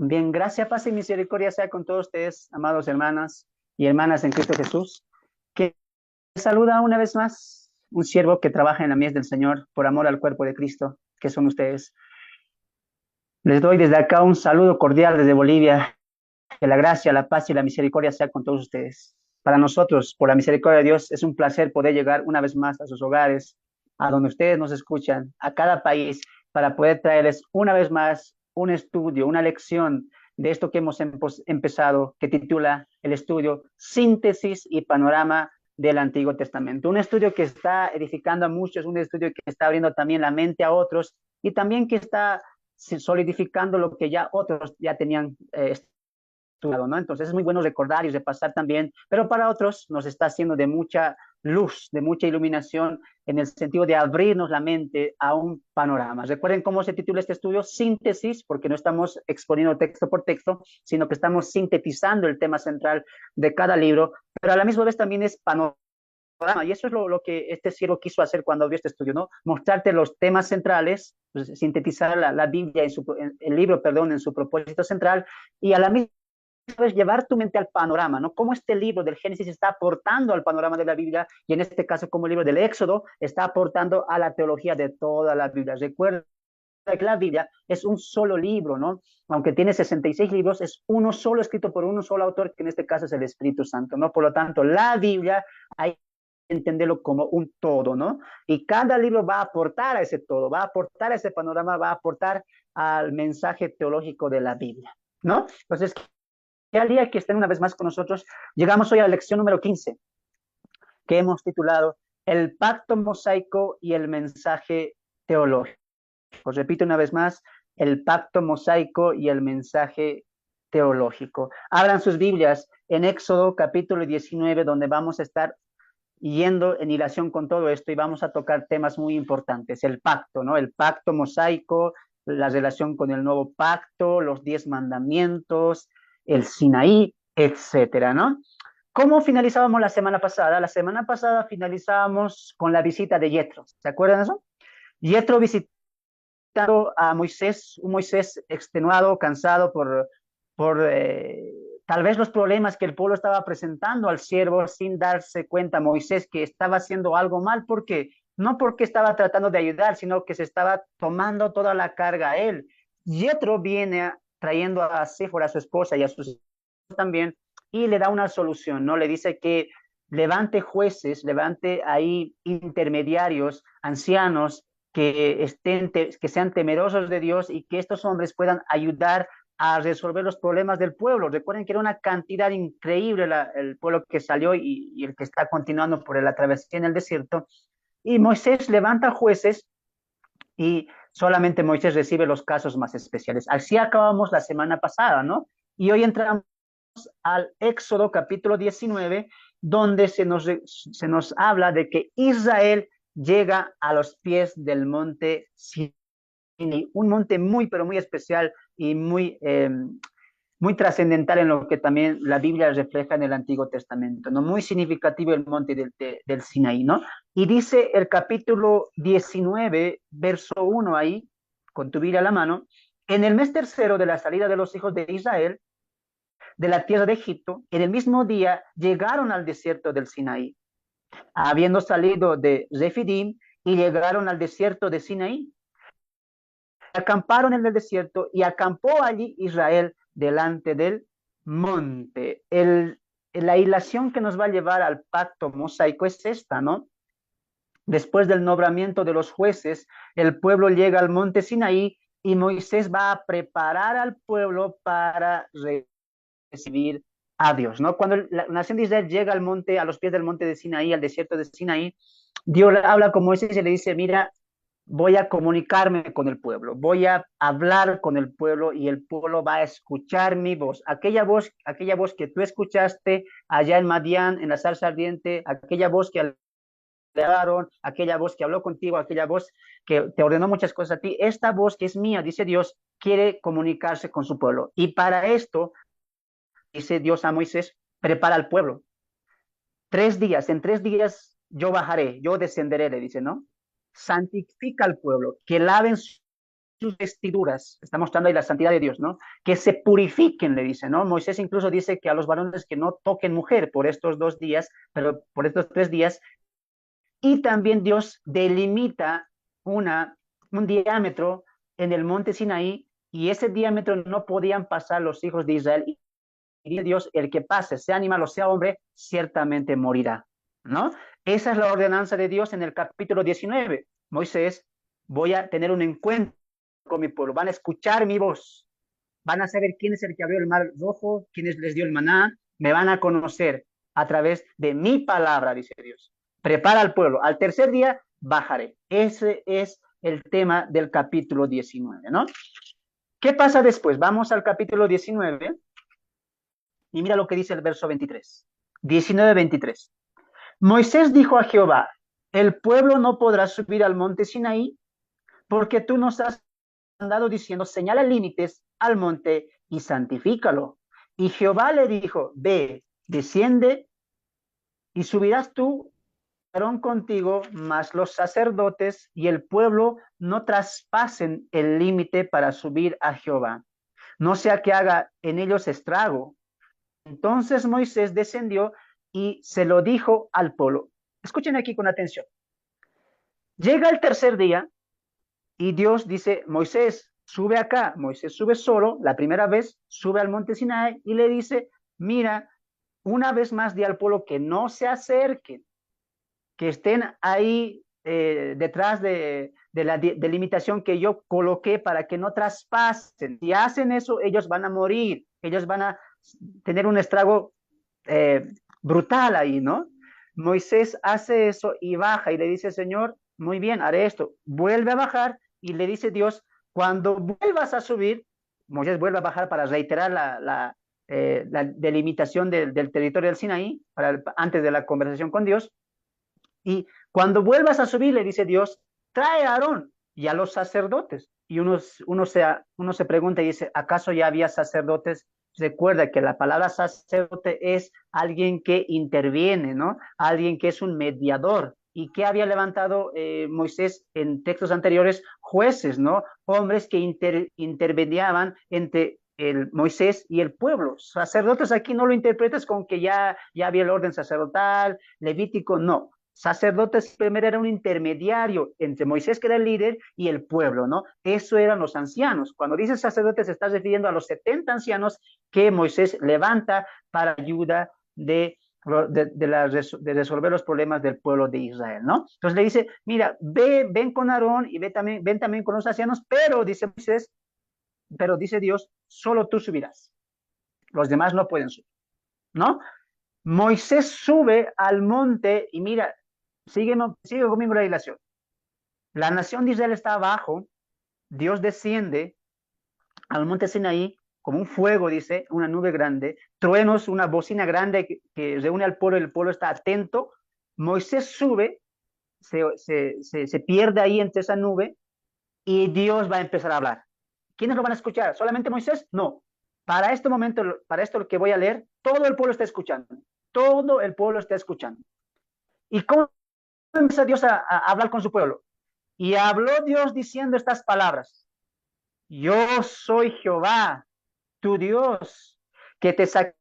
Bien, gracia, paz y misericordia sea con todos ustedes, amados hermanas y hermanas en Cristo Jesús, que saluda una vez más un siervo que trabaja en la mies del Señor por amor al cuerpo de Cristo, que son ustedes. Les doy desde acá un saludo cordial desde Bolivia, que la gracia, la paz y la misericordia sea con todos ustedes. Para nosotros, por la misericordia de Dios, es un placer poder llegar una vez más a sus hogares, a donde ustedes nos escuchan, a cada país, para poder traerles una vez más un estudio, una lección de esto que hemos empezado, que titula el estudio Síntesis y Panorama del Antiguo Testamento. Un estudio que está edificando a muchos, un estudio que está abriendo también la mente a otros y también que está solidificando lo que ya otros ya tenían ¿no? Entonces es muy bueno recordar y repasar también, pero para otros nos está haciendo de mucha luz, de mucha iluminación, en el sentido de abrirnos la mente a un panorama. Recuerden cómo se titula este estudio, síntesis, porque no estamos exponiendo texto por texto, sino que estamos sintetizando el tema central de cada libro, pero a la misma vez también es panorama. Y eso es lo que este siervo quiso hacer cuando vio este estudio, ¿no? Mostrarte los temas centrales, pues, sintetizar la Biblia, el libro, perdón, en su propósito central, y a la misma es llevar tu mente al panorama, ¿no? Cómo este libro del Génesis está aportando al panorama de la Biblia y en este caso como el libro del Éxodo está aportando a la teología de toda la Biblia. Recuerda que la Biblia es un solo libro, ¿no? Aunque tiene 66 libros, es uno solo escrito por uno solo autor, que en este caso es el Espíritu Santo, ¿no? Por lo tanto, la Biblia hay que entenderlo como un todo, ¿no? Y cada libro va a aportar a ese todo, va a aportar a ese panorama, va a aportar al mensaje teológico de la Biblia, ¿no? Entonces, al día que estén una vez más con nosotros. Llegamos hoy a la lección número 15, que hemos titulado El pacto mosaico y el mensaje teológico. Os repito una vez más, el pacto mosaico y el mensaje teológico. Abran sus Biblias en Éxodo capítulo 19, donde vamos a estar yendo en hilación con todo esto y vamos a tocar temas muy importantes. El pacto, ¿no? El pacto mosaico, la relación con el nuevo pacto, los 10 mandamientos, el Sinaí, etcétera, ¿no? ¿Cómo finalizábamos la semana pasada? La semana pasada finalizábamos con la visita de Yetro. ¿Se acuerdan de eso? Yetro visitando a Moisés, un Moisés extenuado, cansado por tal vez los problemas que el pueblo estaba presentando al siervo sin darse cuenta Moisés que estaba haciendo algo mal. ¿Por qué? No porque estaba tratando de ayudar, sino que se estaba tomando toda la carga a él. Yetro viene trayendo a Séfora, a su esposa y a sus hijos también, y le da una solución, ¿no? Le dice que levante jueces, levante ahí intermediarios, ancianos, que sean temerosos de Dios y que estos hombres puedan ayudar a resolver los problemas del pueblo. Recuerden que era una cantidad increíble el pueblo que salió y el que está continuando por la travesía en el desierto. Y Moisés levanta jueces y solamente Moisés recibe los casos más especiales. Así acabamos la semana pasada, ¿no? Y hoy entramos al Éxodo capítulo 19, donde se nos habla de que Israel llega a los pies del monte Sinaí, un monte muy, pero muy especial y muy trascendental en lo que también la Biblia refleja en el Antiguo Testamento, ¿no? Muy significativo el monte del Sinaí, ¿no? Y dice el capítulo 19, verso 1 ahí, con tu Biblia a la mano, en el mes tercero de la salida de los hijos de Israel, de la tierra de Egipto, en el mismo día llegaron al desierto del Sinaí, habiendo salido de Refidim y llegaron al desierto de Sinaí. Acamparon en el desierto y acampó allí Israel delante del monte. La hilación que nos va a llevar al pacto mosaico es esta, ¿no? Después del nombramiento de los jueces, el pueblo llega al monte Sinaí y Moisés va a preparar al pueblo para recibir a Dios, ¿no? Cuando la nación de Israel llega al monte, a los pies del monte de Sinaí, al desierto de Sinaí, Dios habla con Moisés y le dice, mira, voy a comunicarme con el pueblo, voy a hablar con el pueblo y el pueblo va a escuchar mi voz. Aquella voz que tú escuchaste allá en Madián, en la zarza ardiente, aquella voz que hablaron, aquella voz que habló contigo, aquella voz que te ordenó muchas cosas a ti, esta voz que es mía, dice Dios, quiere comunicarse con su pueblo. Y para esto, dice Dios a Moisés, prepara al pueblo. 3 días, en 3 días yo bajaré, yo descenderé, le dice, ¿no? Santifica al pueblo, que laven sus vestiduras, está mostrando ahí la santidad de Dios, ¿no? Que se purifiquen, le dice, ¿no? Moisés incluso dice que a los varones que no toquen mujer por estos 2 días, pero por estos 3 días, y también Dios delimita una, un diámetro en el monte Sinaí, y ese diámetro no podían pasar los hijos de Israel. Y dice Dios, el que pase, sea animal o sea hombre, ciertamente morirá, ¿no? Esa es la ordenanza de Dios en el capítulo 19. Moisés, voy a tener un encuentro con mi pueblo, van a escuchar mi voz, van a saber quién es el que abrió el mar rojo, quién les dio el maná, me van a conocer a través de mi palabra, dice Dios. Prepara al pueblo, al tercer día bajaré. Ese es el tema del capítulo 19, ¿no? ¿Qué pasa después? Vamos al capítulo 19 y mira lo que dice el verso 23. 19:23. Moisés dijo a Jehová, el pueblo no podrá subir al monte Sinaí porque tú nos has mandado diciendo, señala límites al monte y santifícalo. Y Jehová le dijo, ve, desciende y subirás tú, Aarón contigo, mas los sacerdotes y el pueblo no traspasen el límite para subir a Jehová, no sea que haga en ellos estrago. Entonces Moisés descendió y se lo dijo al pueblo. Escuchen aquí con atención. Llega el tercer día y Dios dice, Moisés, sube acá. Moisés sube solo, la primera vez, sube al monte Sinai y le dice, mira, una vez más di al pueblo que no se acerquen, que estén ahí detrás de la delimitación que yo coloqué para que no traspasen. Si hacen eso, ellos van a morir, ellos van a tener un estrago brutal ahí, ¿no? Moisés hace eso y baja y le dice, Señor, muy bien, haré esto. Vuelve a bajar y le dice Dios, cuando vuelvas a subir, Moisés vuelve a bajar para reiterar la delimitación del territorio del Sinaí, antes de la conversación con Dios. Y cuando vuelvas a subir, le dice Dios, trae a Aarón y a los sacerdotes. Y uno se pregunta y dice, ¿acaso ya había sacerdotes? Recuerda que la palabra sacerdote es alguien que interviene, ¿no? Alguien que es un mediador. ¿Y que había levantado Moisés en textos anteriores? Jueces, ¿no? Hombres que intervenían entre Moisés y el pueblo. Sacerdotes aquí no lo interpretes con que ya había el orden sacerdotal, levítico, no. Sacerdotes primero era un intermediario entre Moisés, que era el líder, y el pueblo, ¿no? Eso eran los ancianos. Cuando dice sacerdotes, se está refiriendo a los 70 ancianos que Moisés levanta para ayuda de resolver los problemas del pueblo de Israel, ¿no? Entonces le dice, mira, ven con Aarón y ven también con los ancianos, pero dice Moisés, pero dice Dios, solo tú subirás. Los demás no pueden subir, ¿no? Moisés sube al monte y mira, sigue conmigo la ilación. La nación de Israel está abajo, Dios desciende al monte Sinaí como un fuego, dice, una nube grande, truenos, una bocina grande que reúne al pueblo y el pueblo está atento. Moisés sube, se pierde ahí entre esa nube y Dios va a empezar a hablar. ¿Quiénes lo van a escuchar? ¿Solamente Moisés? No. Para este momento, para esto que voy a leer, todo el pueblo está escuchando. Todo el pueblo está escuchando. ¿Y cómo empieza Dios a hablar con su pueblo? Y habló Dios diciendo estas palabras. Yo soy Jehová, tu Dios, que te saqué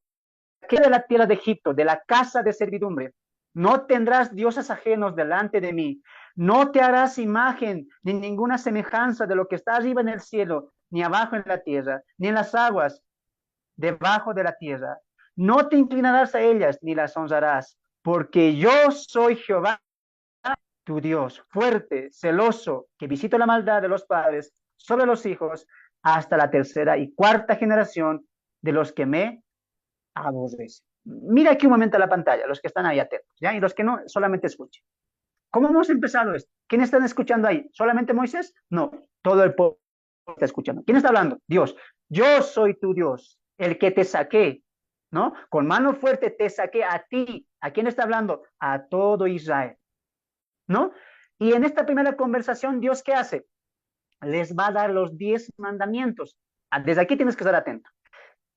de la tierra de Egipto, de la casa de servidumbre. No tendrás dioses ajenos delante de mí. No te harás imagen ni ninguna semejanza de lo que está arriba en el cielo, ni abajo en la tierra, ni en las aguas debajo de la tierra. No te inclinarás a ellas, ni las honrarás, porque yo soy Jehová, tu Dios, fuerte, celoso, que visito la maldad de los padres sobre los hijos hasta la tercera y cuarta generación de los que me aborrecen. Mira aquí un momento la pantalla, los que están ahí atentos, ¿ya? Y los que no, solamente escuchen. ¿Cómo hemos empezado esto? ¿Quién están escuchando ahí? ¿Solamente Moisés? No, todo el pueblo está escuchando. ¿Quién está hablando? Dios. Yo soy tu Dios, el que te saqué, ¿no? Con mano fuerte te saqué a ti. ¿A quién está hablando? A todo Israel, ¿no? Y en esta primera conversación, Dios, ¿qué hace? Les va a dar los 10 mandamientos. Desde aquí tienes que estar atento.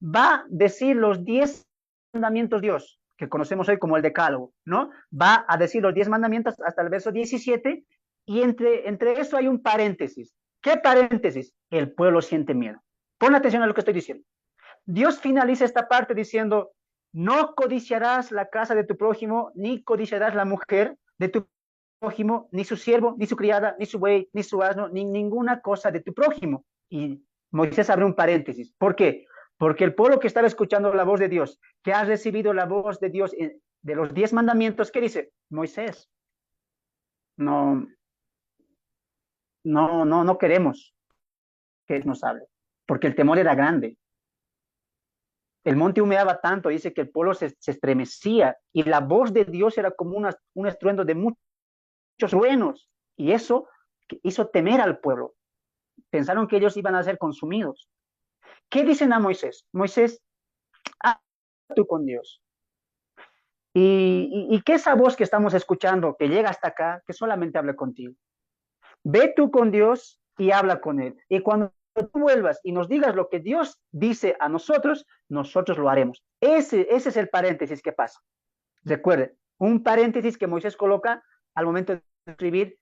Va a decir los 10 mandamientos Dios, que conocemos hoy como el decálogo, ¿no? Va a decir los 10 mandamientos hasta el verso 17, y entre eso hay un paréntesis. ¿Qué paréntesis? El pueblo siente miedo. Pon atención a lo que estoy diciendo. Dios finaliza esta parte diciendo, no codiciarás la casa de tu prójimo, ni codiciarás la mujer de tu prójimo, ni su siervo, ni su criada, ni su buey, ni su asno, ni ninguna cosa de tu prójimo. Y Moisés abre un paréntesis. ¿Por qué? Porque el pueblo que estaba escuchando la voz de Dios, que ha recibido la voz de Dios de los 10 mandamientos, ¿qué dice? Moisés, no, no queremos que nos hable, porque el temor era grande. El monte humeaba tanto, dice que el pueblo se estremecía y la voz de Dios era como un estruendo de muchos truenos. Y eso hizo temer al pueblo. Pensaron que ellos iban a ser consumidos. ¿Qué dicen a Moisés? Moisés, habla tú con Dios. Y que esa voz que estamos escuchando, que llega hasta acá, que solamente hable contigo. Ve tú con Dios y habla con Él. Y cuando tú vuelvas y nos digas lo que Dios dice a nosotros, nosotros lo haremos. Ese es el paréntesis que pasa. Recuerden, un paréntesis que Moisés coloca al momento de escribir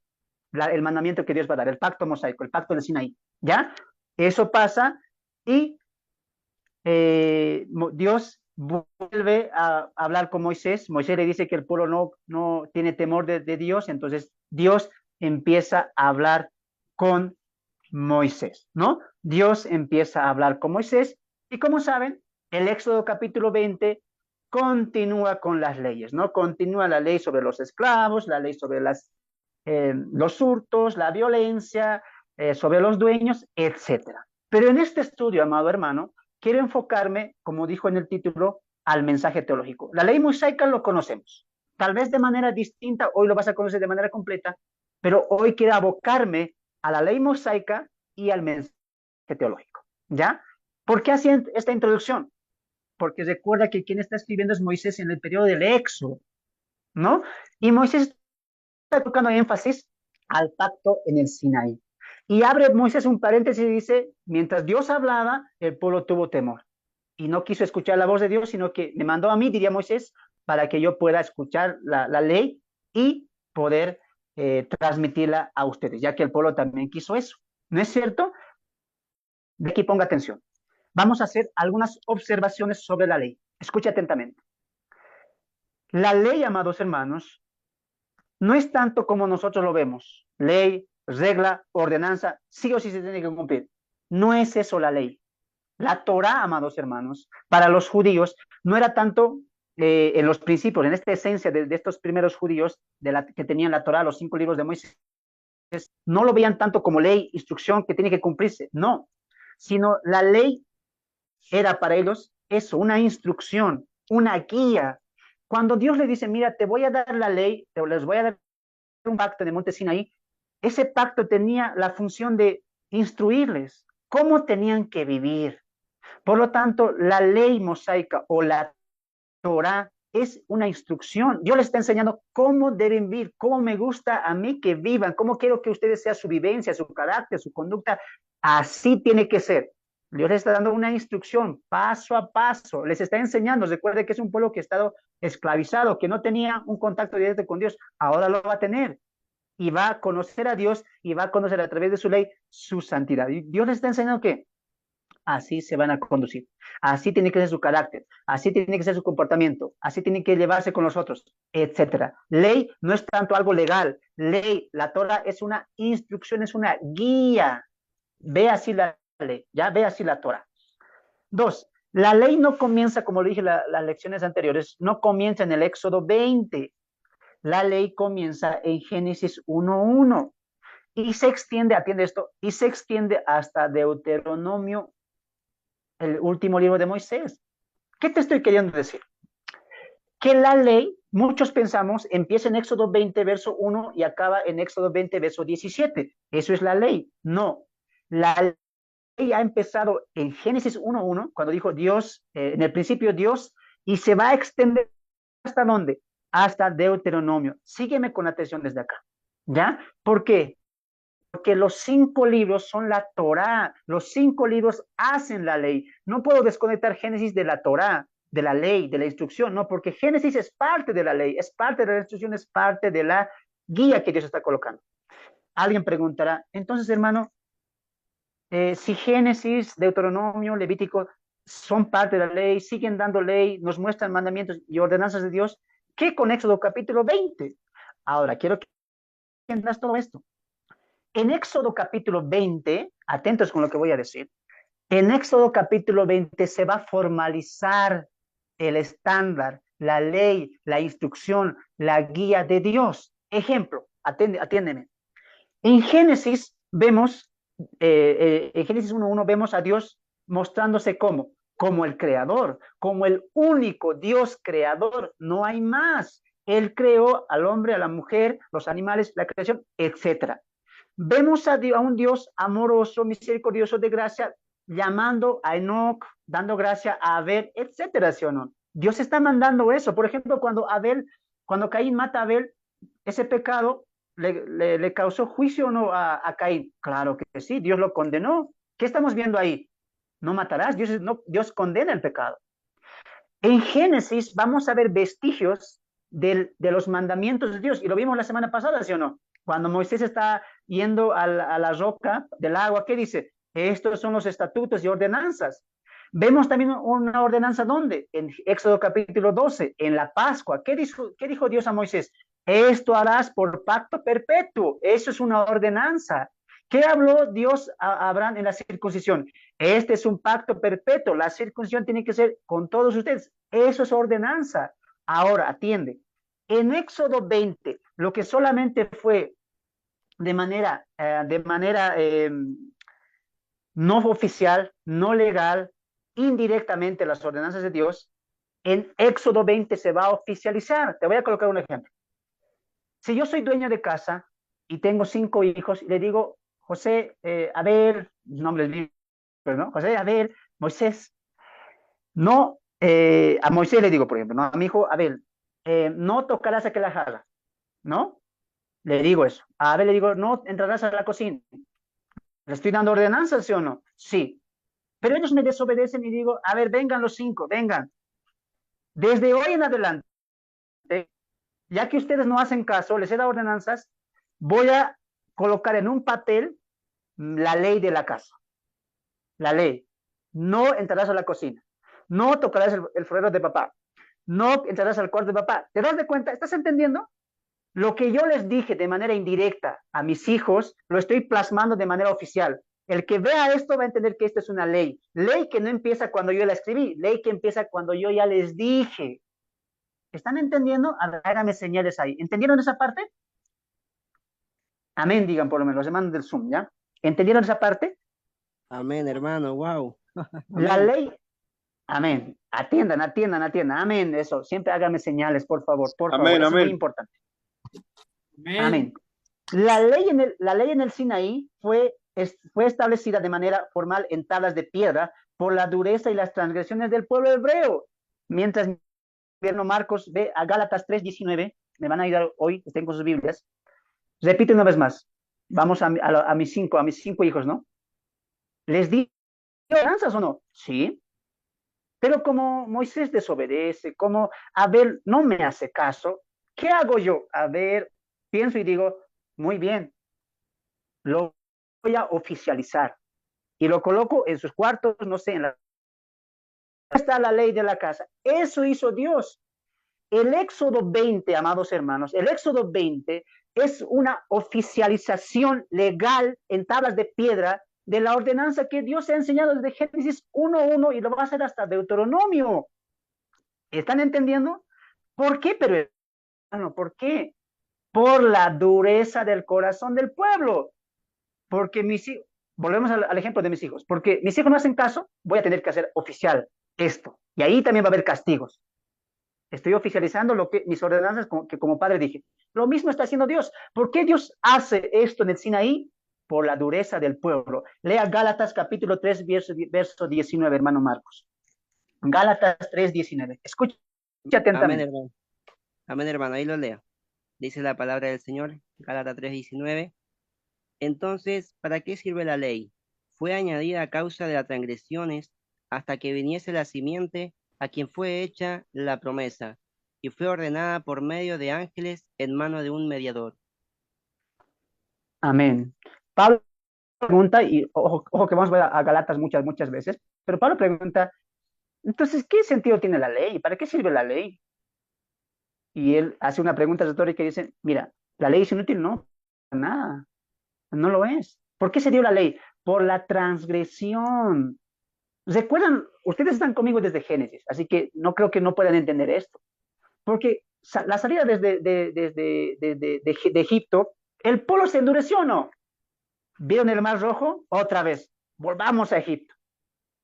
el mandamiento que Dios va a dar, el pacto mosaico, el pacto del Sinaí. ¿Ya? Eso pasa y Dios vuelve a hablar con Moisés. Moisés le dice que el pueblo no tiene temor de Dios, entonces Dios empieza a hablar con Moisés, ¿no? Dios empieza a hablar con Moisés y como saben, el Éxodo capítulo 20 continúa con las leyes, ¿no? Continúa la ley sobre los esclavos, la ley sobre los hurtos, la violencia, sobre los dueños, etcétera. Pero en este estudio, amado hermano, quiero enfocarme, como dijo en el título, al mensaje teológico. La ley mosaica lo conocemos, tal vez de manera distinta, hoy lo vas a conocer de manera completa, pero hoy quiero abocarme a la ley mosaica y al mensaje teológico, ¿ya? ¿Por qué hacen esta introducción? Porque recuerda que quien está escribiendo es Moisés en el periodo del Éxodo, ¿no? Y Moisés está tocando énfasis al pacto en el Sinaí. Y abre Moisés un paréntesis y dice, mientras Dios hablaba, el pueblo tuvo temor. Y no quiso escuchar la voz de Dios, sino que me mandó a mí, diría Moisés, para que yo pueda escuchar la ley y poder transmitirla a ustedes, ya que el pueblo también quiso eso. ¿No es cierto? De aquí ponga atención. Vamos a hacer algunas observaciones sobre la ley. Escuche atentamente. La ley, amados hermanos, no es tanto como nosotros lo vemos. Ley, regla, ordenanza, sí o sí se tiene que cumplir. No es eso la ley. La Torá, amados hermanos, para los judíos no era tanto en los principios, en esta esencia de estos primeros judíos que tenían la Torá, los 5 libros de Moisés, no lo veían tanto como ley, instrucción que tiene que cumplirse, no, sino la ley era para ellos eso, una instrucción, una guía. Cuando Dios le dice, mira, te voy a dar la ley, les voy a dar un pacto de Monte Sinaí, ese pacto tenía la función de instruirles cómo tenían que vivir. Por lo tanto, la ley mosaica o la Torah es una instrucción. Dios les está enseñando cómo deben vivir, cómo me gusta a mí que vivan, cómo quiero que ustedes sea su vivencia, su carácter, su conducta. Así tiene que ser. Dios les está dando una instrucción paso a paso, les está enseñando. Recuerde que es un pueblo que ha estado esclavizado, que no tenía un contacto directo con Dios, ahora lo va a tener y va a conocer a Dios y va a conocer a través de su ley su santidad. Y Dios les está enseñando que así se van a conducir, así tiene que ser su carácter, así tiene que ser su comportamiento, así tiene que llevarse con los otros, etcétera. Ley no es tanto algo legal, ley, la Torah es una instrucción, es una guía. Ve así la ley, ya ve así la Torah. Dos, la ley no comienza, como lo dije en las lecciones anteriores, no comienza en el Éxodo 20. La ley comienza en Génesis 1:1 y se extiende, atiende esto, y se extiende hasta Deuteronomio, el último libro de Moisés. ¿Qué te estoy queriendo decir? Que la ley, muchos pensamos, empieza en Éxodo 20, verso 1 y acaba en Éxodo 20, verso 17. Eso es la ley. No, la ley ha empezado en Génesis 1:1, cuando dijo Dios, en el principio Dios, y se va a extender hasta dónde? Hasta Deuteronomio. Sígueme con atención desde acá. ¿Ya? ¿Por qué? Porque los 5 libros son la Torá, los 5 libros hacen la ley. No puedo desconectar Génesis de la Torá, de la ley, de la instrucción, no, porque Génesis es parte de la ley, es parte de la instrucción, es parte de la guía que Dios está colocando. Alguien preguntará, entonces hermano, Si Génesis, Deuteronomio, Levítico son parte de la ley, siguen dando ley, nos muestran mandamientos y ordenanzas de Dios, ¿qué con Éxodo capítulo 20? Ahora, quiero que entiendas todo esto. En Éxodo capítulo 20, atentos con lo que voy a decir, en Éxodo capítulo 20 se va a formalizar el estándar, la ley, la instrucción, la guía de Dios. Ejemplo, atiéndeme. En Génesis vemos, en Génesis 1.1 vemos a Dios mostrándose como el creador, como el único Dios creador, no hay más. Él creó al hombre, a la mujer, los animales, la creación, etcétera. Vemos a un Dios amoroso, misericordioso, de gracia, llamando a Enoch, dando gracia a Abel, etcétera, ¿sí o no? Dios está mandando eso. Por ejemplo, cuando Caín mata a Abel, ese pecado le causó juicio o no a Caín. Claro que sí, Dios lo condenó. ¿Qué estamos viendo ahí? No matarás, Dios condena el pecado. En Génesis vamos a ver vestigios de los mandamientos de Dios, y lo vimos la semana pasada, ¿sí o no? Cuando Moisés está yendo a la roca del agua, ¿qué dice? Estos son los estatutos y ordenanzas. Vemos también una ordenanza, ¿dónde? En Éxodo capítulo 12, en la Pascua. Qué dijo Dios a Moisés? Esto harás por pacto perpetuo. Eso es una ordenanza. ¿Qué habló Dios a Abraham en la circuncisión? Este es un pacto perpetuo. La circuncisión tiene que ser con todos ustedes. Eso es ordenanza. Ahora, atiende. En Éxodo 20, lo que solamente fue de manera no oficial, no legal, indirectamente las ordenanzas de Dios, en Éxodo 20 se va a oficializar. Te voy a colocar un ejemplo. Si yo soy dueño de casa y tengo 5 hijos y le digo, José, Abel, nombres bíblicos, ¿no? José, Abel, Moisés, no, a Moisés le digo, por ejemplo, no a mi hijo Abel, no tocarás aquella jarra, ¿no? Le digo eso. A Abel le digo, no entrarás a la cocina. ¿Le estoy dando ordenanzas, sí o no? Sí. Pero ellos me desobedecen y digo, a ver, vengan los 5, vengan. Desde hoy en adelante, ya que ustedes no hacen caso, les he dado ordenanzas, voy a colocar en un papel la ley de la casa. La ley. No entrarás a la cocina. No tocarás el florero de papá. No entrarás al cuarto de papá. ¿Te das de cuenta? ¿Estás entendiendo? Lo que yo les dije de manera indirecta a mis hijos, lo estoy plasmando de manera oficial. El que vea esto va a entender que esto es una ley. Ley que no empieza cuando yo la escribí, ley que empieza cuando yo ya les dije. ¿Están entendiendo? A ver, háganme señales ahí. ¿Entendieron esa parte? Amén, digan por lo menos, los hermanos del Zoom, ¿ya? ¿Entendieron esa parte? Amén, hermano, wow. La Amén. ley, amén. Atiendan, atiendan, atiendan. Amén, eso. Siempre háganme señales, por favor. Amén, Eso es muy amén. importante. Amén. Amén. La ley en el Sinaí fue establecida de manera formal en tablas de piedra por la dureza y las transgresiones del pueblo hebreo. Mientras mi gobierno Marcos ve a Gálatas 3:19, me van a ayudar hoy, que estén con sus Biblias. Repite una vez más. Vamos a mis cinco hijos, ¿no? ¿Les di ordenanzas o no? Sí. Pero como Moisés desobedece, como Abel no me hace caso, ¿qué hago yo? A ver, pienso y digo, muy bien, lo voy a oficializar y lo coloco en sus cuartos, no sé, está la ley de la casa. Eso hizo Dios. El Éxodo 20, amados hermanos, el Éxodo 20 es una oficialización legal en tablas de piedra de la ordenanza que Dios ha enseñado desde Génesis 1:1 y lo va a hacer hasta Deuteronomio. ¿Están entendiendo? ¿Por qué? Pero, hermano, ¿por qué? Por la dureza del corazón del pueblo. Porque mis hijos, volvemos al ejemplo de mis hijos, porque mis hijos no hacen caso, voy a tener que hacer oficial esto. Y ahí también va a haber castigos. Estoy oficializando mis ordenanzas que como padre dije. Lo mismo está haciendo Dios. ¿Por qué Dios hace esto en el Sinaí? Por la dureza del pueblo. Lea Gálatas capítulo 3, verso 19, hermano Marcos. Gálatas 3:19. Escucha Amén, atentamente. hermano. Amén, hermano. Ahí lo leo. Dice la palabra del Señor, Gálatas 3:19. Entonces, ¿para qué sirve la ley? Fue añadida a causa de las transgresiones hasta que viniese la simiente a quien fue hecha la promesa, y fue ordenada por medio de ángeles en mano de un mediador. Amén. Pablo pregunta, y ojo que vamos a ver a Galatas muchas veces, pero Pablo pregunta, entonces, ¿qué sentido tiene la ley? ¿Para qué sirve la ley? Y él hace una pregunta retórica y dice, mira, ¿la ley es inútil? No, para nada, no lo es. ¿Por qué se dio la ley? Por la transgresión. ¿Recuerdan? Ustedes están conmigo desde Génesis, así que no creo que no puedan entender esto. Porque la salida de Egipto, el polo se endureció, ¿o no? ¿Vieron el Mar Rojo? Otra vez, volvamos a Egipto.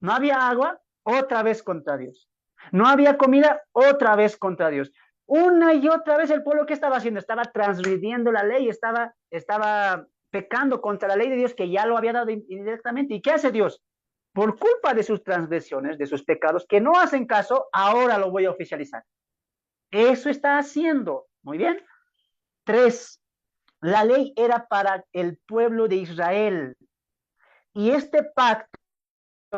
No había agua, otra vez contra Dios. No había comida, otra vez contra Dios. Una y otra vez el pueblo, ¿qué estaba haciendo? Estaba transgrediendo la ley, estaba pecando contra la ley de Dios que ya lo había dado indirectamente. ¿Y qué hace Dios? Por culpa de sus transgresiones, de sus pecados, que no hacen caso, ahora lo voy a oficializar. Eso está haciendo. Muy bien. 3. La ley era para el pueblo de Israel. Y este pacto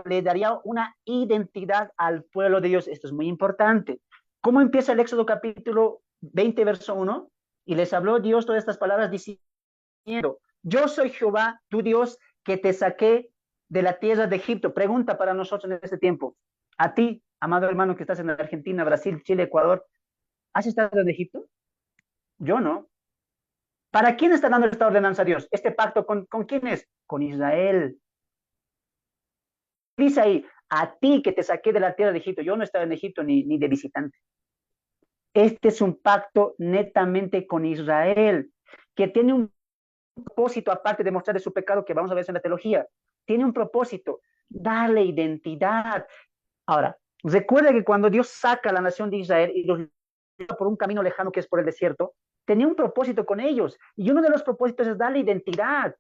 le daría una identidad al pueblo de Dios. Esto es muy importante. ¿Cómo empieza el Éxodo capítulo 20, verso 1? Y les habló Dios todas estas palabras diciendo, yo soy Jehová, tu Dios, que te saqué de la tierra de Egipto. Pregunta para nosotros en este tiempo. A ti, amado hermano que estás en Argentina, Brasil, Chile, Ecuador, ¿has estado en Egipto? Yo no. ¿Para quién está dando esta ordenanza a Dios? ¿Este pacto con quién es? Con Israel. Dice ahí, a ti que te saqué de la tierra de Egipto. Yo no estaba en Egipto ni de visitante. Este es un pacto netamente con Israel, que tiene un propósito, aparte de mostrarle su pecado, que vamos a ver en la teología. Tiene un propósito, darle identidad. Ahora, recuerda que cuando Dios saca a la nación de Israel y los lleva por un camino lejano que es por el desierto, tenía un propósito con ellos. Y uno de los propósitos es darle identidad.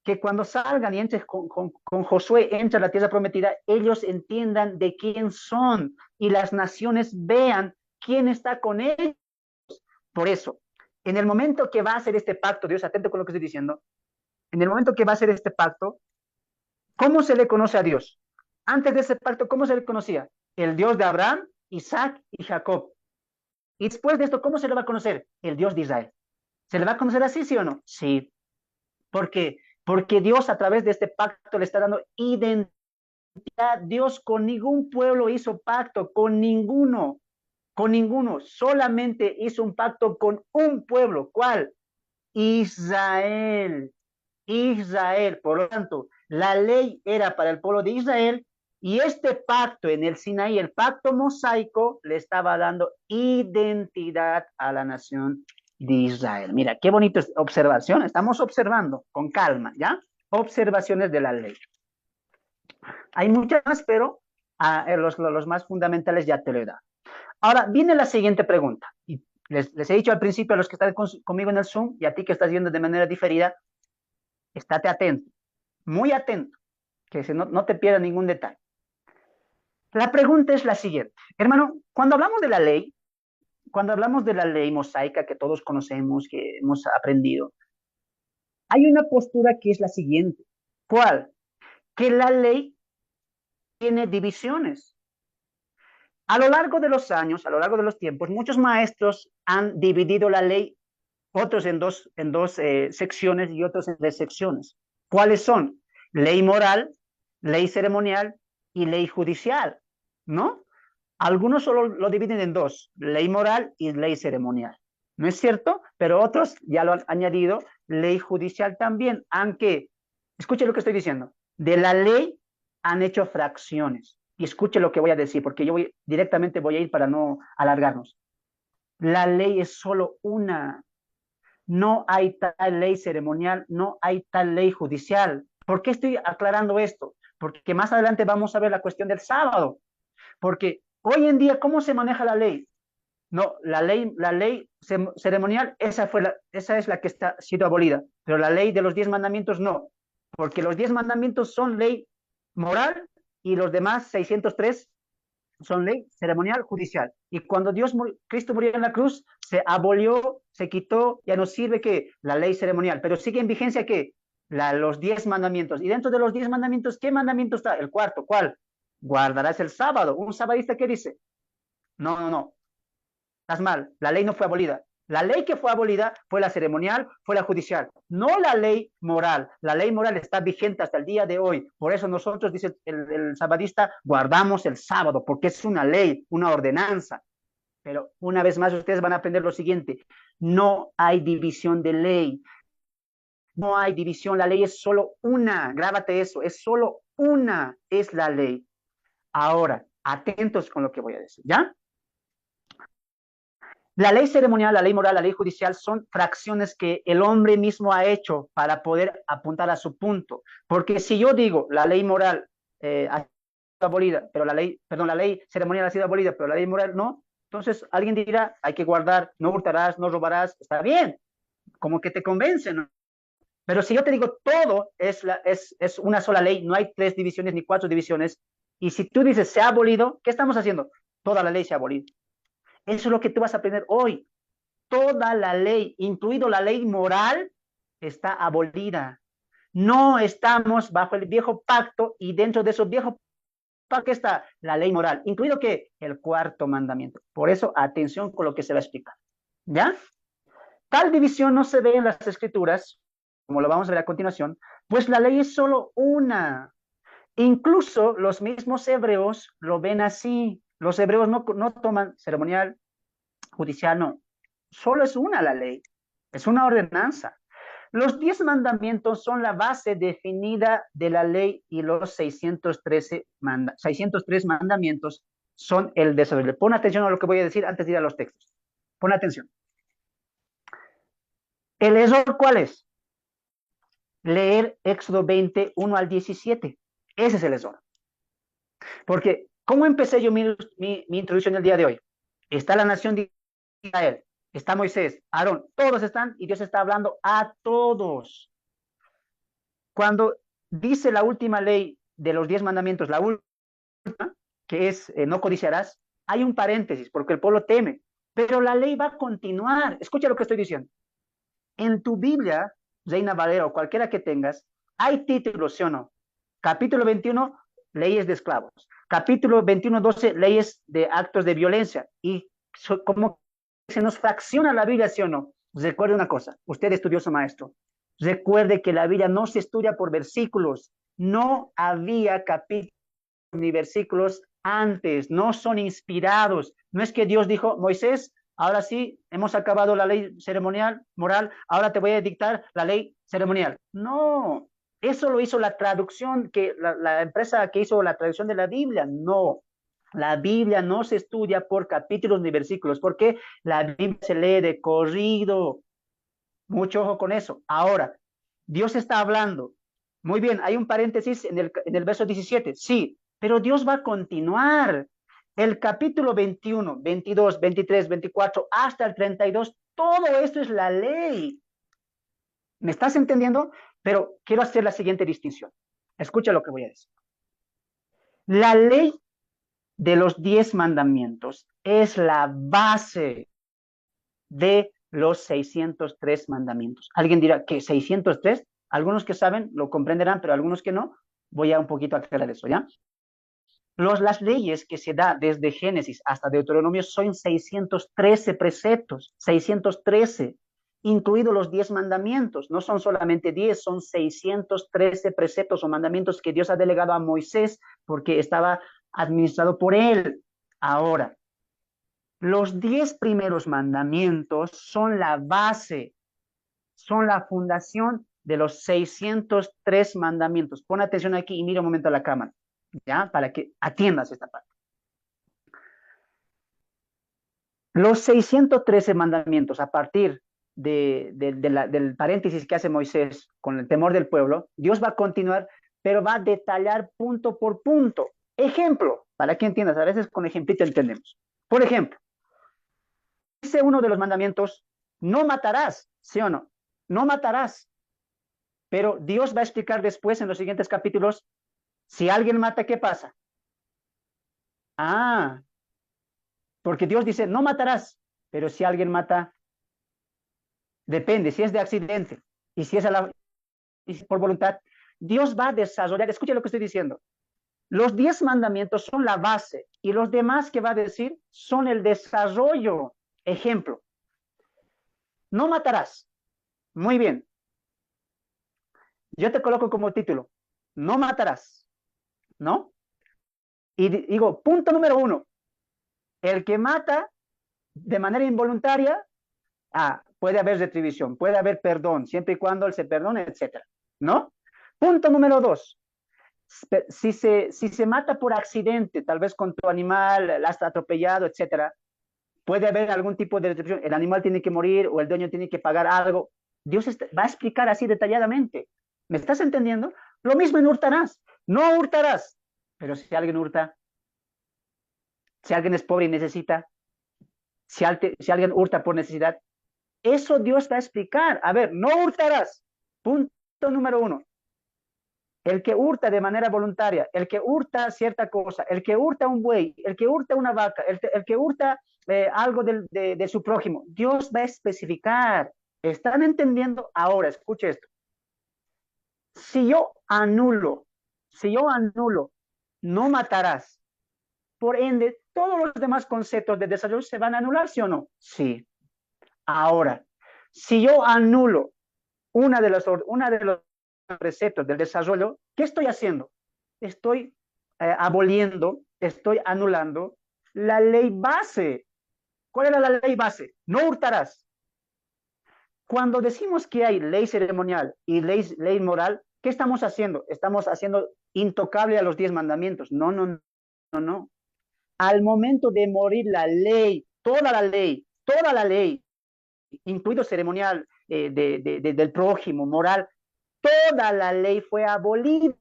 Que cuando salgan y entren con Josué, entren a la tierra prometida, ellos entiendan de quién son y las naciones vean quién está con ellos. Por eso, en el momento que va a hacer este pacto, Dios, atento con lo que estoy diciendo, en el momento que va a hacer este pacto, ¿cómo se le conoce a Dios? Antes de ese pacto, ¿cómo se le conocía? El Dios de Abraham, Isaac y Jacob. Y después de esto, ¿cómo se le va a conocer? El Dios de Israel. ¿Se le va a conocer así, sí o no? Sí. ¿Por qué? Porque Dios a través de este pacto le está dando identidad. Dios con ningún pueblo hizo pacto, con ninguno, solamente hizo un pacto con un pueblo. ¿Cuál? Israel. Israel. Por lo tanto, la ley era para el pueblo de Israel y este pacto en el Sinaí, el pacto mosaico, le estaba dando identidad a la nación de Israel. Mira, qué bonita observación. Estamos observando con calma, ¿ya? Observaciones de la ley. Hay muchas más, pero los más fundamentales ya te lo he dado. Ahora, viene la siguiente pregunta. Y les he dicho al principio a los que están conmigo en el Zoom y a ti que estás viendo de manera diferida, estate atento, muy atento, que no te pierda ningún detalle. La pregunta es la siguiente. Hermano, cuando hablamos de la ley mosaica que todos conocemos, que hemos aprendido, hay una postura que es la siguiente. ¿Cuál? Que la ley tiene divisiones. A lo largo de los años, a lo largo de los tiempos, muchos maestros han dividido la ley, otros en dos secciones y otros en 3 secciones. ¿Cuáles son? Ley moral, ley ceremonial y ley judicial, ¿no? Algunos solo lo dividen en 2, ley moral y ley ceremonial. ¿No es cierto? Pero otros ya lo han añadido, ley judicial también, aunque, escuche lo que estoy diciendo, de la ley han hecho fracciones. Y escuche lo que voy a decir, porque directamente voy a ir para no alargarnos. La ley es solo una. No hay tal ley ceremonial, no hay tal ley judicial. ¿Por qué estoy aclarando esto? Porque más adelante vamos a ver la cuestión del sábado. Porque hoy en día, ¿cómo se maneja la ley? No, la ley ceremonial, esa es la que está sido abolida, pero la ley de los 10 mandamientos no, porque los 10 mandamientos son ley moral y los demás 603 son ley ceremonial judicial. Y cuando Cristo murió en la cruz, se abolió, se quitó, ya no sirve que la ley ceremonial, pero sigue en vigencia que los 10 mandamientos. Y dentro de los 10 mandamientos, ¿qué mandamiento está? El cuarto, ¿cuál? Guardarás el sábado. ¿Un sabadista qué dice? No, estás mal, la ley no fue abolida. La ley que fue abolida fue la ceremonial, fue la judicial, no la ley moral. La ley moral está vigente hasta el día de hoy. Por eso nosotros, dice el sabadista, guardamos el sábado, porque es una ley, una ordenanza. Pero una vez más ustedes van a aprender lo siguiente, no hay división de ley. No hay división, la ley es solo una, grábate eso, es solo una, es la ley. Ahora, atentos con lo que voy a decir, ¿ya? La ley ceremonial, la ley moral, la ley judicial son fracciones que el hombre mismo ha hecho para poder apuntar a su punto. Porque si yo digo la ley moral ha sido abolida, pero la ley ceremonial ha sido abolida, pero la ley moral no, entonces alguien dirá, hay que guardar, no hurtarás, no robarás, está bien, como que te convence, ¿no? Pero si yo te digo todo es una sola ley, no hay 3 divisiones ni 4 divisiones, y si tú dices se ha abolido, ¿qué estamos haciendo? Toda la ley se ha abolido. Eso es lo que tú vas a aprender hoy. Toda la ley, incluido la ley moral, está abolida. No estamos bajo el viejo pacto y dentro de esos viejos pactos está la ley moral, incluido que el 4º mandamiento. Por eso, atención con lo que se va a explicar. ¿Ya? Tal división no se ve en las escrituras, como lo vamos a ver a continuación, pues la ley es solo una. Incluso los mismos hebreos lo ven así. Los hebreos no toman ceremonial, judicial, no. Solo es una la ley. Es una ordenanza. Los 10 mandamientos son la base definida de la ley y los 603 mandamientos son el desarrollo. Pon atención a lo que voy a decir antes de ir a los textos. Pon atención. ¿El error cuál es? Leer Éxodo 20, 1 al 17. Ese es el error. Porque, ¿cómo empecé yo mi introducción el día de hoy? Está la nación de Israel, está Moisés, Aarón, todos están y Dios está hablando a todos. Cuando dice la última ley de los 10 mandamientos, la última, que es no codiciarás, hay un paréntesis porque el pueblo teme, pero la ley va a continuar. Escucha lo que estoy diciendo. En tu Biblia, Reina Valera o cualquiera que tengas, hay títulos, ¿sí o no? Capítulo 21, leyes de esclavos. Capítulo 21, 12, leyes de actos de violencia. Y como se nos fracciona la Biblia, ¿sí o no? Recuerde una cosa, usted estudió su maestro. Recuerde que la Biblia no se estudia por versículos. No había capítulos ni versículos antes, no son inspirados. No es que Dios dijo, Moisés, ahora sí, hemos acabado la ley ceremonial, moral, ahora te voy a dictar la ley ceremonial. No, eso lo hizo la traducción, la empresa que hizo la traducción de la Biblia. No, la Biblia no se estudia por capítulos ni versículos, porque la Biblia se lee de corrido. Mucho ojo con eso. Ahora, Dios está hablando. Muy bien, hay un paréntesis en el verso 17. Sí, pero Dios va a continuar. El capítulo 21, 22, 23, 24, hasta el 32, todo esto es la ley. ¿Me estás entendiendo? Pero quiero hacer la siguiente distinción. Escucha lo que voy a decir. La ley de los 10 mandamientos es la base de los 603 mandamientos. Alguien dirá que 603, algunos que saben lo comprenderán, pero algunos que no, voy a un poquito aclarar eso, ¿ya? Las leyes que se da desde Génesis hasta Deuteronomio son 613 preceptos, 613, incluidos los 10 mandamientos. No son solamente 10, son 613 preceptos o mandamientos que Dios ha delegado a Moisés porque estaba administrado por él. Ahora, los 10 primeros mandamientos son la base, son la fundación de los 603 mandamientos. Pon atención aquí y mira un momento a la cámara, ¿ya? Para que atiendas esta parte. Los 613 mandamientos, a partir del paréntesis que hace Moisés con el temor del pueblo, Dios va a continuar, pero va a detallar punto por punto. Ejemplo, para que entiendas, a veces con ejemplito entendemos. Por ejemplo, dice uno de los mandamientos, no matarás, ¿sí o no? No matarás. Pero Dios va a explicar después en los siguientes capítulos, si alguien mata, ¿qué pasa? Ah, porque Dios dice, no matarás, pero si alguien mata, depende, si es de accidente y si es por voluntad, Dios va a desarrollar, escucha lo que estoy diciendo, los 10 mandamientos son la base y los demás que va a decir son el desarrollo. Ejemplo, No matarás. Muy bien. Yo te coloco como título. No matarás. ¿No? Y digo, punto número 1. El que mata de manera involuntaria, puede haber retribución, puede haber perdón, siempre y cuando él se perdone, etcétera. ¿No? Punto número 2. Si se mata por accidente, tal vez con tu animal, la has atropellado, etcétera, puede haber algún tipo de retribución. El animal tiene que morir o el dueño tiene que pagar algo. Dios va a explicar así detalladamente. ¿Me estás entendiendo? Lo mismo en hurtarás. No hurtarás. Pero si alguien hurta, si alguien es pobre y necesita, si alguien hurta por necesidad, eso Dios va a explicar. A ver, no hurtarás. Punto número 1. El que hurta de manera voluntaria, el que hurta cierta cosa, el que hurta un buey, el que hurta una vaca, el que hurta algo de su prójimo, Dios va a especificar. ¿Están entendiendo? Ahora, escuche esto. Si yo anulo, no matarás, por ende, todos los demás conceptos de desarrollo se van a anular, ¿sí o no? Sí. Ahora, si yo anulo una de los preceptos del desarrollo, ¿qué estoy haciendo? Estoy aboliendo, estoy anulando la ley base. ¿Cuál era la ley base? No hurtarás. Cuando decimos que hay ley ceremonial y ley moral, ¿qué estamos haciendo? Estamos haciendo intocable a los 10 mandamientos. No, no, no, no. Al momento de morir la ley, toda la ley, incluido ceremonial, del prójimo, moral, toda la ley fue abolida,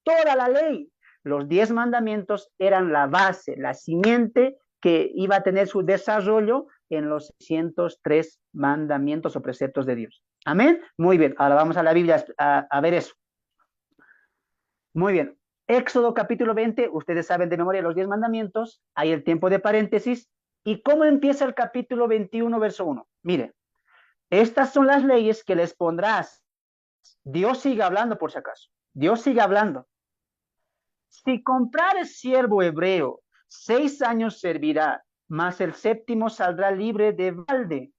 toda la ley. Los 10 mandamientos eran la base, la simiente que iba a tener su desarrollo en los 603 mandamientos o preceptos de Dios. Amén. Muy bien, ahora vamos a la Biblia a ver eso. Muy bien. Éxodo capítulo 20, ustedes saben de memoria los 10 mandamientos, hay el tiempo de paréntesis. ¿Y cómo empieza el capítulo 21, verso 1? Mire, estas son las leyes que les pondrás. Dios sigue hablando por si acaso. Dios sigue hablando. Si comprares siervo hebreo, 6 años servirá, mas el séptimo saldrá libre de balde.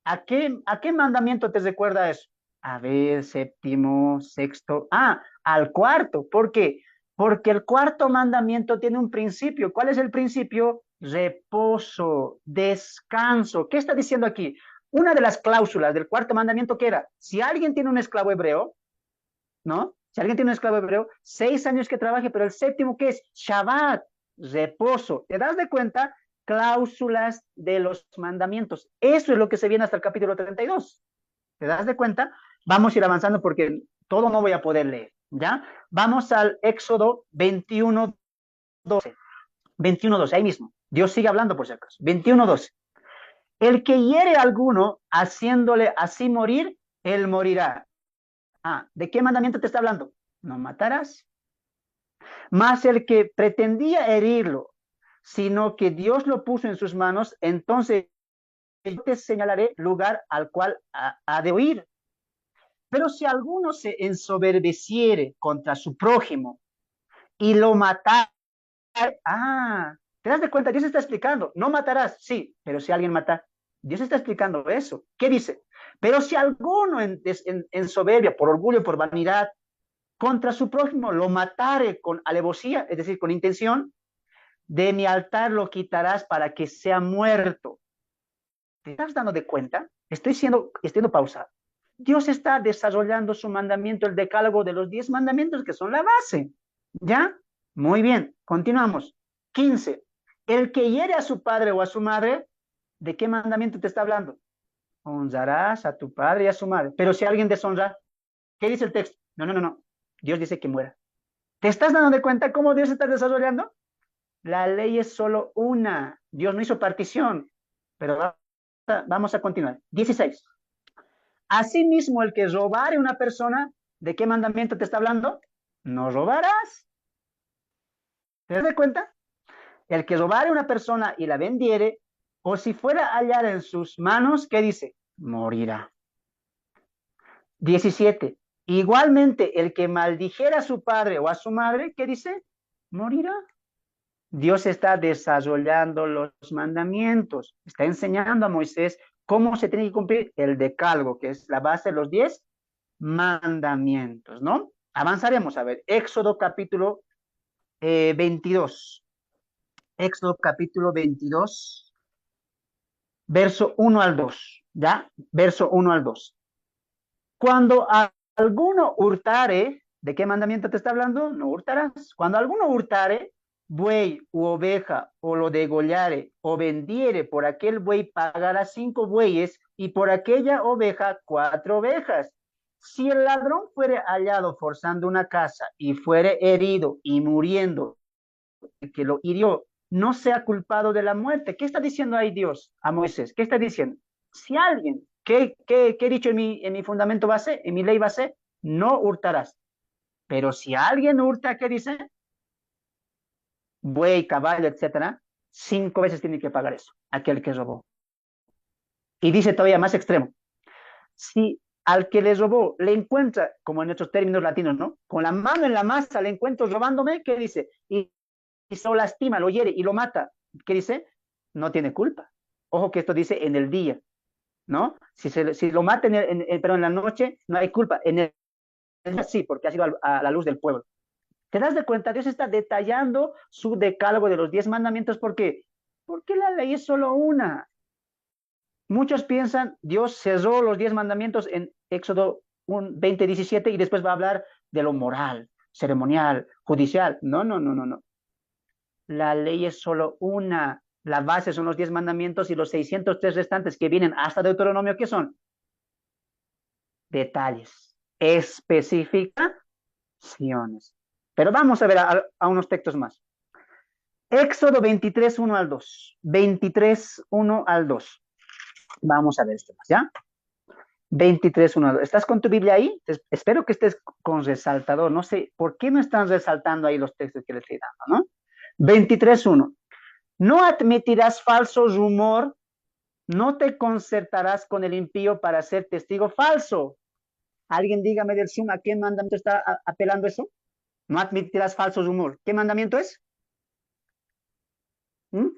¿A qué mandamiento te recuerda eso? A ver, séptimo, sexto. Al cuarto. ¿Por qué? Porque el cuarto mandamiento tiene un principio. ¿Cuál es el principio? Reposo, descanso. ¿Qué está diciendo aquí? Una de las cláusulas del cuarto mandamiento que era, si alguien tiene un esclavo hebreo, ¿no? Si alguien tiene un esclavo hebreo, 6 años que trabaje, pero el séptimo, ¿qué es? Shabbat, reposo. ¿Te das de cuenta? Cláusulas de los mandamientos. Eso es lo que se viene hasta el capítulo 32. ¿Te das de cuenta? Vamos a ir avanzando porque todo no voy a poder leer, ¿ya? Vamos al Éxodo 21, 12. 21, 12, ahí mismo. Dios sigue hablando por si acaso. 21, 12. El que hiere a alguno haciéndole así morir, él morirá. ¿De qué mandamiento te está hablando? No matarás. Mas el que pretendía herirlo, sino que Dios lo puso en sus manos, entonces yo te señalaré lugar al cual ha de huir. Pero si alguno se ensoberbeciere contra su prójimo y lo matare, ¿te das de cuenta? Dios está explicando, no matarás, sí, pero si alguien mata, Dios está explicando eso. ¿Qué dice? Pero si alguno en soberbia, por orgullo, por vanidad, contra su prójimo lo matare con alevosía, es decir, con intención, de mi altar lo quitarás para que sea muerto. ¿Te estás dando de cuenta? Estoy pausado. Dios está desarrollando su mandamiento, el decálogo de los 10 mandamientos que son la base. ¿Ya? Muy bien, continuamos. 15. El que hiere a su padre o a su madre, ¿de qué mandamiento te está hablando? Honrarás a tu padre y a su madre. Pero si alguien deshonra, ¿qué dice el texto? No. Dios dice que muera. ¿Te estás dando de cuenta cómo Dios está desarrollando? La ley es solo una. Dios no hizo partición. Pero vamos a continuar. 16. Asimismo, el que robare a una persona, ¿de qué mandamiento te está hablando? No robarás. ¿Te das cuenta? El que robare a una persona y la vendiere, o si fuera a hallar en sus manos, ¿qué dice? Morirá. 17. Igualmente, el que maldijera a su padre o a su madre, ¿qué dice? Morirá. Dios está desarrollando los mandamientos, está enseñando a Moisés ¿Cómo se tiene que cumplir? El decálogo, que es la base de los 10 mandamientos, ¿no? Avanzaremos, a ver, Éxodo capítulo 22. Éxodo capítulo 22, verso 1 al 2, ¿ya? Verso 1 al 2. Cuando alguno hurtare, ¿de qué mandamiento te está hablando? No hurtarás. Cuando alguno hurtare, buey u oveja, o lo degollare, o vendiere, por aquel buey pagará 5 bueyes, y por aquella oveja 4 ovejas. Si el ladrón fuere hallado forzando una casa, y fuere herido y muriendo, que lo hirió, no sea culpado de la muerte. ¿Qué está diciendo ahí Dios a Moisés? ¿Qué está diciendo? Si alguien, ¿qué he dicho en mi fundamento base, en mi ley base? No hurtarás. Pero si alguien hurta, ¿qué dice? Buey, caballo, etcétera, 5 veces tiene que pagar eso, aquel que robó. Y dice todavía más extremo, si al que le robó le encuentra, como en nuestros términos latinos, ¿no? Con la mano en la masa le encuentro robándome, ¿qué dice? Y se lo lastima, lo hiere y lo mata, ¿qué dice? No tiene culpa. Ojo que esto dice en el día, ¿no? Si lo mata pero en la noche, no hay culpa. En el día sí, porque ha sido a la luz del pueblo. ¿Te das de cuenta? Dios está detallando su decálogo de los 10 mandamientos. ¿Por qué? Porque la ley es solo una. Muchos piensan, Dios cerró los 10 mandamientos en Éxodo 20:17 y después va a hablar de lo moral, ceremonial, judicial. No, no, no, no, no. La ley es solo una. La base son los 10 mandamientos y los 603 restantes que vienen hasta Deuteronomio, ¿qué son? Detalles, especificaciones. Pero vamos a ver a unos textos más. Éxodo 23, 1 al 2. 23, 1 al 2. Vamos a ver esto más, ¿ya? 23, 1 al 2. ¿Estás con tu Biblia ahí? Espero que estés con resaltador. No sé, ¿por qué no están resaltando ahí los textos que les estoy dando, no? 23, 1. No admitirás falso rumor, no te concertarás con el impío para ser testigo falso. Alguien dígame del Zoom, ¿a qué mandamiento está apelando eso? No admitirás falso rumor. ¿Qué mandamiento es? ¿Mm?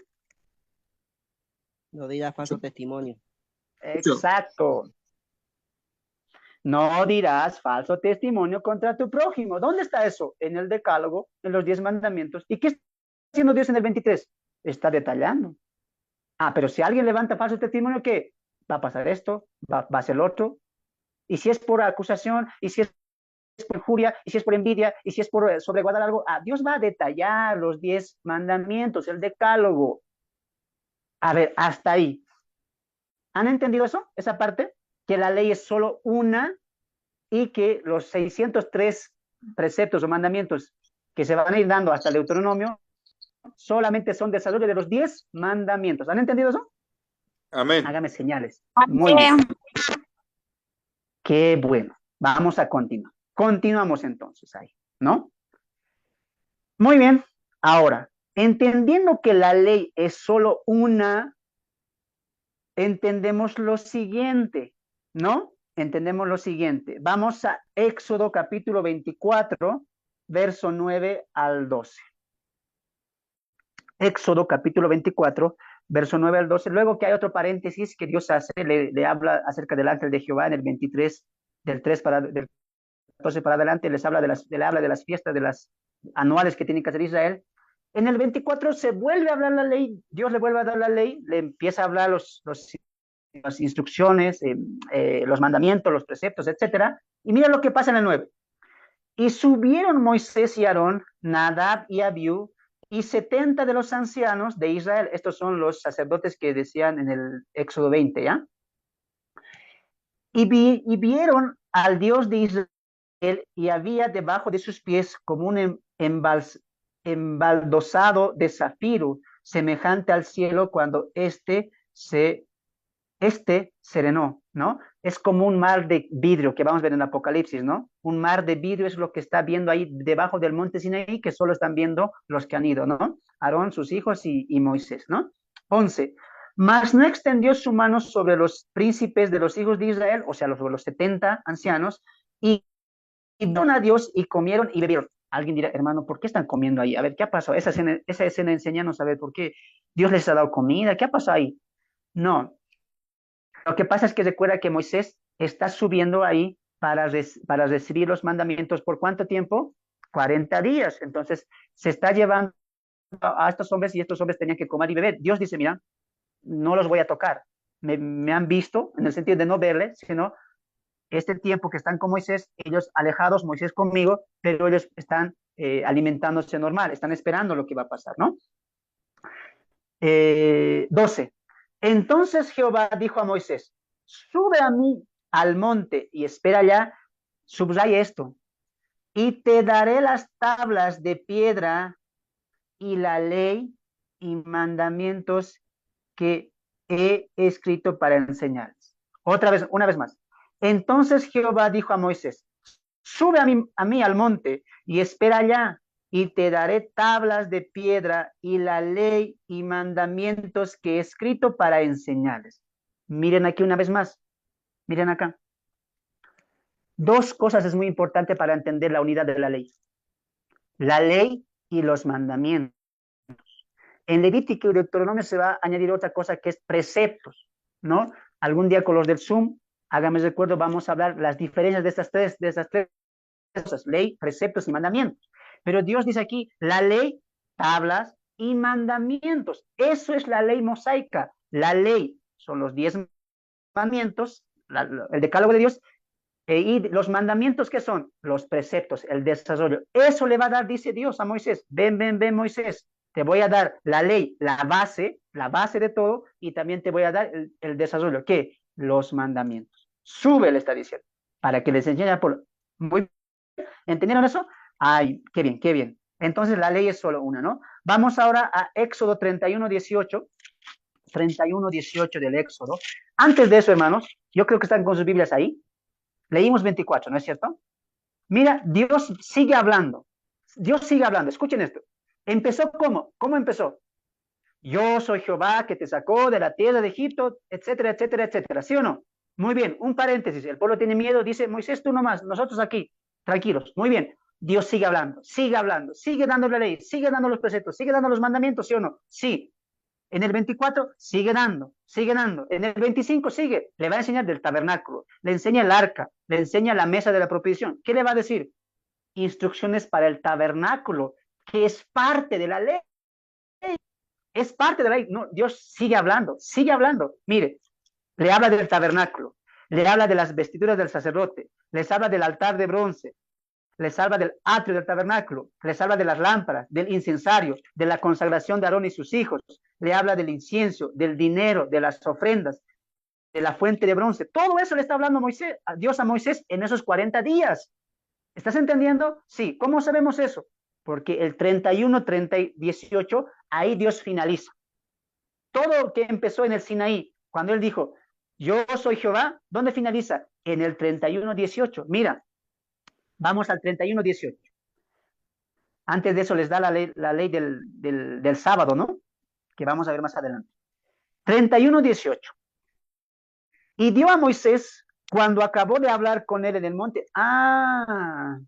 No dirá falso testimonio. Exacto. No dirás falso testimonio contra tu prójimo. ¿Dónde está eso? En el decálogo, en los 10 mandamientos. ¿Y qué está haciendo Dios en el 23? Está detallando. Ah, pero si alguien levanta falso testimonio, ¿qué? Va a pasar esto, va a ser lo otro. Y si es por acusación, y si es por injuria, y si es por envidia, y si es por sobreguardar algo, Dios va a detallar los 10 mandamientos, el decálogo. A ver, hasta ahí. ¿Han entendido eso? Esa parte, que la ley es solo una y que los 603 preceptos o mandamientos que se van a ir dando hasta el Deuteronomio solamente son desarrollo de los 10 mandamientos. ¿Han entendido eso? Amén. Hágame señales. Muy bien. Qué bueno. Vamos a continuar. Continuamos entonces ahí, ¿no? Muy bien. Ahora, entendiendo que la ley es solo una, entendemos lo siguiente, ¿no? Entendemos lo siguiente. Vamos a Éxodo capítulo 24, verso 9 al 12. Éxodo capítulo 24, verso 9 al 12. Luego que hay otro paréntesis que Dios hace, le habla acerca del ángel de Jehová en el 23, del 14 para adelante, le habla de las fiestas, de las anuales que tiene que hacer Israel. En el 24 se vuelve a hablar la ley, Dios le vuelve a dar la ley, le empieza a hablar las instrucciones, los mandamientos, los preceptos, etcétera. Y mira lo que pasa en el 9. Y subieron Moisés y Aarón, Nadab y Abiú, y 70 de los ancianos de Israel. Estos son los sacerdotes que decían en el Éxodo 20, ¿ya? Y vieron al Dios de Israel y había debajo de sus pies como un embaldosado de zafiro, semejante al cielo cuando este serenó, ¿no? Es como un mar de vidrio que vamos a ver en Apocalipsis, ¿no? Un mar de vidrio es lo que está viendo ahí debajo del monte Sinaí, que solo están viendo los que han ido, ¿no? Aarón, sus hijos y Moisés, ¿no? 11. Mas no extendió su mano sobre los príncipes de los hijos de Israel, o sea, sobre los 70 ancianos, y vieron a Dios y comieron y bebieron. Alguien dirá, hermano, ¿por qué están comiendo ahí? A ver, ¿qué ha pasado? Esa escena enseñanos a ver por qué Dios les ha dado comida. ¿Qué ha pasado ahí? No. Lo que pasa es que recuerda que Moisés está subiendo ahí para recibir los mandamientos. ¿Por cuánto tiempo? 40 días. Entonces, se está llevando a estos hombres y estos hombres tenían que comer y beber. Dios dice, mira, no los voy a tocar. Me han visto, en el sentido de no verle, sino este tiempo que están con Moisés, ellos alejados, Moisés conmigo, pero ellos están alimentándose normal, están esperando lo que va a pasar, ¿no? 12. Entonces Jehová dijo a Moisés, sube a mí al monte y espera allá, subraya esto, y te daré las tablas de piedra y la ley y mandamientos que he escrito para enseñarles. Otra vez, una vez más. Entonces Jehová dijo a Moisés, sube a mí al monte y espera allá, y te daré tablas de piedra y la ley y mandamientos que he escrito para enseñarles. Miren aquí una vez más, miren acá. Dos cosas es muy importante para entender la unidad de la ley. La ley y los mandamientos. En Levítico y Deuteronomio se va a añadir otra cosa que es preceptos, ¿no? Algún día con los del Zoom, hágame recuerdo, vamos a hablar las diferencias de estas tres cosas, ley, preceptos y mandamientos. Pero Dios dice aquí, la ley, tablas y mandamientos. Eso es la ley mosaica. La ley son los 10 mandamientos, el decálogo de Dios, y los mandamientos, ¿qué son? Los preceptos, el desarrollo. Eso le va a dar, dice Dios a Moisés. Ven, ven, ven, Moisés. Te voy a dar la ley, la base de todo, y también te voy a dar el desarrollo. ¿Qué? Los mandamientos. Sube, le está diciendo, para que les enseñe por... Muy... ¿Entendieron eso? Ay, qué bien, qué bien. Entonces la ley es solo una, ¿no? Vamos ahora a Éxodo 31:18. 31:18 del Éxodo. Antes de eso, hermanos, yo creo que están con sus Biblias ahí. Leímos 24, ¿no es cierto? Mira, Dios sigue hablando. Dios sigue hablando. Escuchen esto. ¿Empezó cómo? ¿Cómo empezó? Yo soy Jehová que te sacó de la tierra de Egipto, etcétera, etcétera, etcétera. ¿Sí o no? Muy bien. Un paréntesis. El pueblo tiene miedo. Dice, Moisés, tú nomás, nosotros aquí, tranquilos. Muy bien. Dios sigue hablando, sigue dando la ley, sigue dando los preceptos, sigue dando los mandamientos, ¿sí o no? Sí. En el 24 sigue dando, sigue dando. En el 25 sigue, le va a enseñar del tabernáculo, le enseña el arca, le enseña la mesa de la proposición. ¿Qué le va a decir? Instrucciones para el tabernáculo, que es parte de la ley. Es parte de la ley. No, Dios sigue hablando, sigue hablando. Mire, le habla del tabernáculo, le habla de las vestiduras del sacerdote, les habla del altar de bronce, les habla del atrio del tabernáculo, les habla de las lámparas, del incensario, de la consagración de Aarón y sus hijos, le habla del incienso, del dinero, de las ofrendas, de la fuente de bronce. Todo eso le está hablando Moisés, Dios a Moisés en esos 40 días. ¿Estás entendiendo? Sí. ¿Cómo sabemos eso? Porque el 31, 30 y 18, ahí Dios finaliza. Todo lo que empezó en el Sinaí, cuando él dijo, yo soy Jehová, ¿dónde finaliza? En el 31, 18. Mira, vamos al 31:18. Antes de eso les da la ley del sábado, ¿no? Que vamos a ver más adelante. 31:18. Y dio a Moisés cuando acabó de hablar con él en el monte. Ah,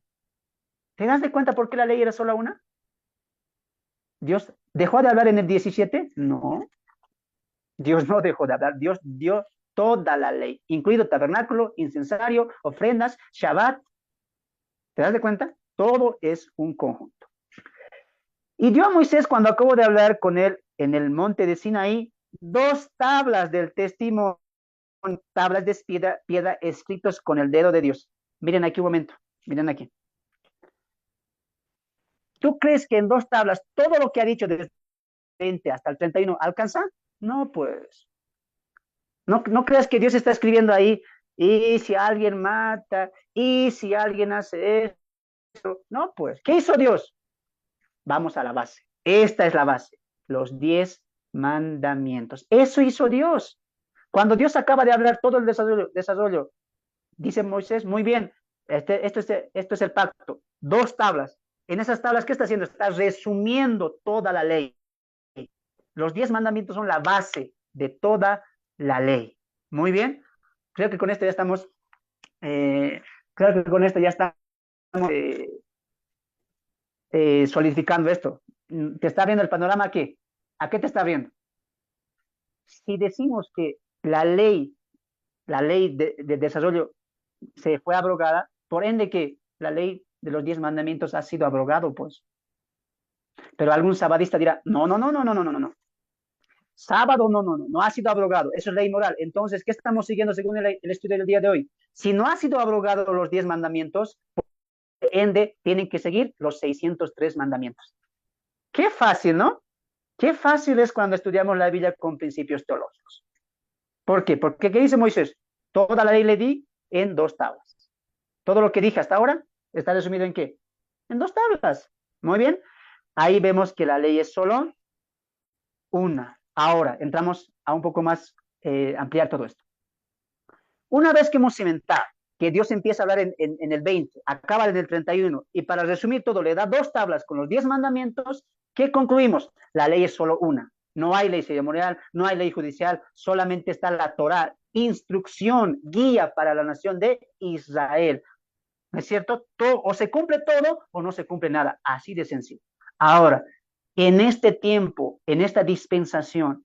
¿te das de cuenta por qué la ley era solo una? ¿Dios dejó de hablar en el 17? No, Dios no dejó de hablar. Dios dio toda la ley, incluido tabernáculo, incensario, ofrendas, Shabbat. ¿Te das de cuenta? Todo es un conjunto. Y dio a Moisés cuando acabó de hablar con él en el monte de Sinaí 2 tablas del testimonio, tablas de piedra escritos con el dedo de Dios. Miren aquí un momento, miren aquí. ¿Tú crees que en 2 tablas todo lo que ha dicho desde el 20 hasta el 31 alcanza? No, pues. No creas que Dios está escribiendo ahí, y si alguien mata, y si alguien hace eso. No, pues. ¿Qué hizo Dios? Vamos a la base. Esta es la base. Los 10 mandamientos. Eso hizo Dios. Cuando Dios acaba de hablar todo el desarrollo, dice Moisés, muy bien, esto es el pacto. 2 tablas. En esas tablas, ¿qué está haciendo? Está resumiendo toda la ley. Los 10 mandamientos son la base de toda la ley. Muy bien. Creo que con esto ya estamos, eh, solidificando esto. ¿Te está viendo el panorama aquí? ¿A qué te está viendo? Si decimos que la ley la ley de desarrollo se fue abrogada, por ende que la ley de los 10 mandamientos ha sido abrogado, pues. Pero algún sabadista dirá, no, no, no, no, no, no, no, no. Sábado, no, no, no, no ha sido abrogado. Eso es ley moral. Entonces, ¿qué estamos siguiendo según el estudio del día de hoy? Si no ha sido abrogado los 10 mandamientos, por ende, tienen que seguir los 603 mandamientos. Qué fácil, ¿no? Qué fácil es cuando estudiamos la Biblia con principios teológicos. ¿Por qué? Porque, ¿qué dice Moisés? Toda la ley le di en 2 tablas. Todo lo que dije hasta ahora está resumido en ¿qué? En 2 tablas. Muy bien. Ahí vemos que la ley es solo una. Ahora, entramos a un poco más, ampliar todo esto. Una vez que hemos cimentado que Dios empieza a hablar en el 20, acaba en el 31, y para resumir todo, le da 2 tablas con los 10 mandamientos, ¿qué concluimos? La ley es solo una. No hay ley ceremonial, no hay ley judicial, solamente está la Torá, instrucción, guía para la nación de Israel. ¿No es cierto? Todo, o se cumple todo o no se cumple nada. Así de sencillo. Ahora, en este tiempo, en esta dispensación,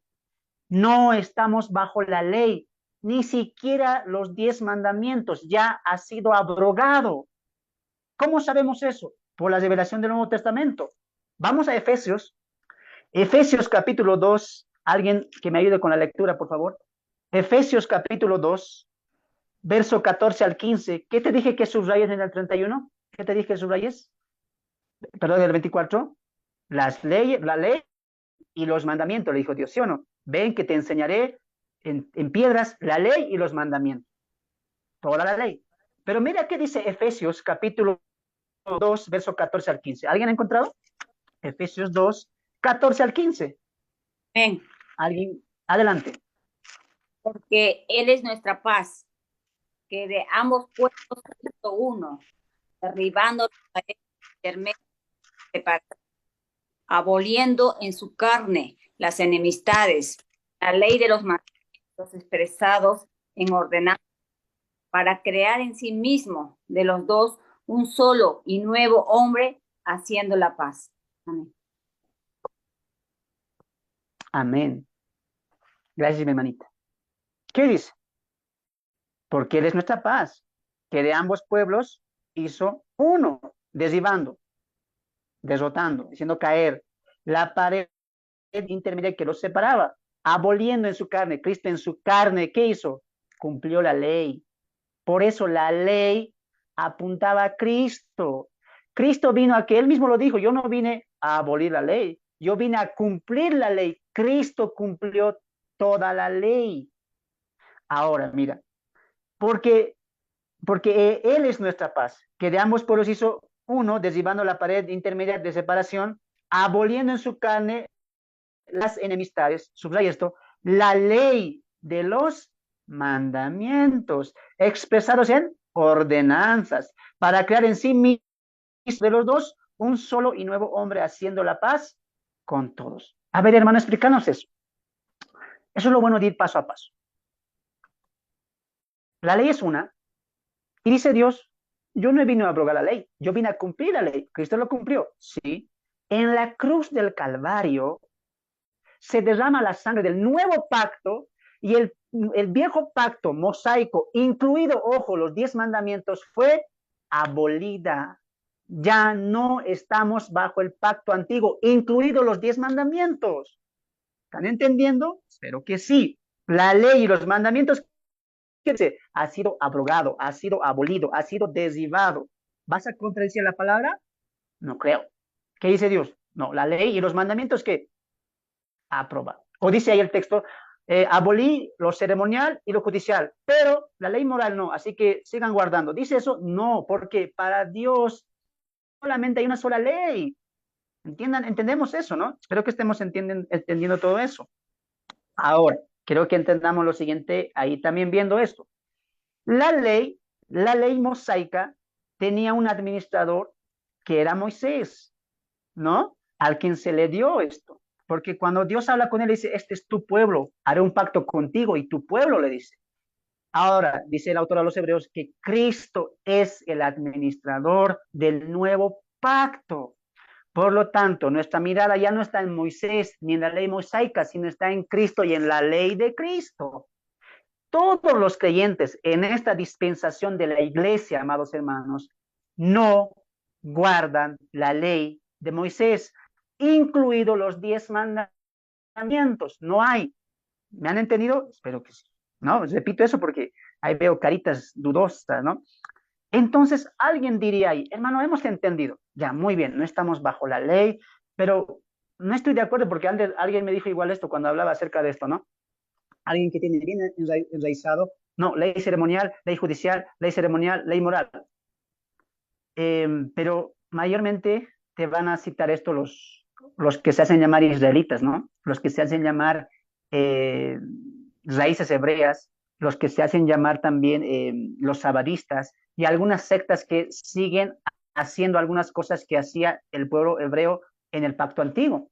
no estamos bajo la ley. Ni siquiera los 10 mandamientos ya ha sido abrogado. ¿Cómo sabemos eso? Por la revelación del Nuevo Testamento. Vamos a Efesios. Efesios capítulo 2. Alguien que me ayude con la lectura, por favor. Efesios capítulo 2, verso 14 al 15. ¿Qué te dije que subrayes en el 31? ¿Qué te dije que subrayes? Perdón, el 24. Las leyes, la ley y los mandamientos, le dijo Dios, ¿sí o no? Ven que te enseñaré en piedras la ley y los mandamientos. Toda la ley. Pero mira qué dice Efesios capítulo 2, verso 14 al 15. ¿Alguien ha encontrado? Efesios 2, 14 al 15. Amén. ¿Alguien? Adelante. Porque Él es nuestra paz, que de ambos pueblos hizo uno, derribando las paredes intermedias, aboliendo en su carne las enemistades, la ley de los mandamientos expresados en ordenanza, para crear en sí mismo de los dos un solo y nuevo hombre, haciendo la paz. Amén. Amén. Gracias, mi hermanita. ¿Qué dice? Porque Él es nuestra paz, que de ambos pueblos hizo uno, derribando, derrotando, haciendo caer la pared intermedia que los separaba, aboliendo en su carne, Cristo en su carne, ¿qué hizo? Cumplió la ley. Por eso la ley apuntaba a Cristo. Cristo vino a que Él mismo lo dijo, yo no vine a abolir la ley, yo vine a cumplir la ley. Cristo cumplió toda la ley. Ahora, mira, porque Él es nuestra paz, que de ambos pueblos hizo uno, derribando la pared intermedia de separación, aboliendo en su carne las enemistades, subraya esto, la ley de los mandamientos, expresados en ordenanzas, para crear en sí mismo de los dos un solo y nuevo hombre, haciendo la paz con todos. A ver, hermano, explícanos eso. Eso es lo bueno de ir paso a paso. La ley es una, y dice Dios, yo no vine a abrogar la ley, yo vine a cumplir la ley. Cristo lo cumplió, sí. En la cruz del Calvario se derrama la sangre del nuevo pacto y el viejo pacto mosaico, incluido, ojo, los 10 mandamientos, fue abolida. Ya no estamos bajo el pacto antiguo, incluidos los 10 mandamientos. ¿Están entendiendo? Espero que sí. La ley y los mandamientos ha sido abrogado, ha sido abolido, ha sido derribado. ¿Vas a contradecir la palabra? No creo. ¿Qué dice Dios? No, la ley y los mandamientos que aprobado. O dice ahí el texto, abolí lo ceremonial y lo judicial, pero la ley moral no, así que sigan guardando. ¿Dice eso? No, porque para Dios solamente hay una sola ley. Entendemos eso, ¿no? Espero que estemos entendiendo todo eso. Ahora, quiero que entendamos lo siguiente, ahí también viendo esto. La ley mosaica tenía un administrador que era Moisés, ¿no? Al quien se le dio esto. Porque cuando Dios habla con él, dice, este es tu pueblo, haré un pacto contigo y tu pueblo, le dice. Ahora, dice el autor a los Hebreos, que Cristo es el administrador del nuevo pacto. Por lo tanto, nuestra mirada ya no está en Moisés ni en la ley mosaica, sino está en Cristo y en la ley de Cristo. todos los creyentes en esta dispensación de la iglesia, amados hermanos, no guardan la ley de Moisés, incluidos los 10 mandamientos. No hay. ¿Me han entendido? Espero que sí. No, repito eso porque ahí veo caritas dudosas, ¿no? Entonces alguien diría ahí, hermano, hemos entendido. Ya, muy bien, no estamos bajo la ley, pero no estoy de acuerdo porque alguien me dijo igual esto cuando hablaba acerca de esto, ¿no? Alguien que tiene bien enraizado, no, ley ceremonial, ley judicial, ley ceremonial, ley moral. Pero mayormente te van a citar esto los que se hacen llamar israelitas, ¿no? Los que se hacen llamar raíces hebreas, los que se hacen llamar también los sabadistas y algunas sectas que siguen haciendo algunas cosas que hacía el pueblo hebreo en el pacto antiguo.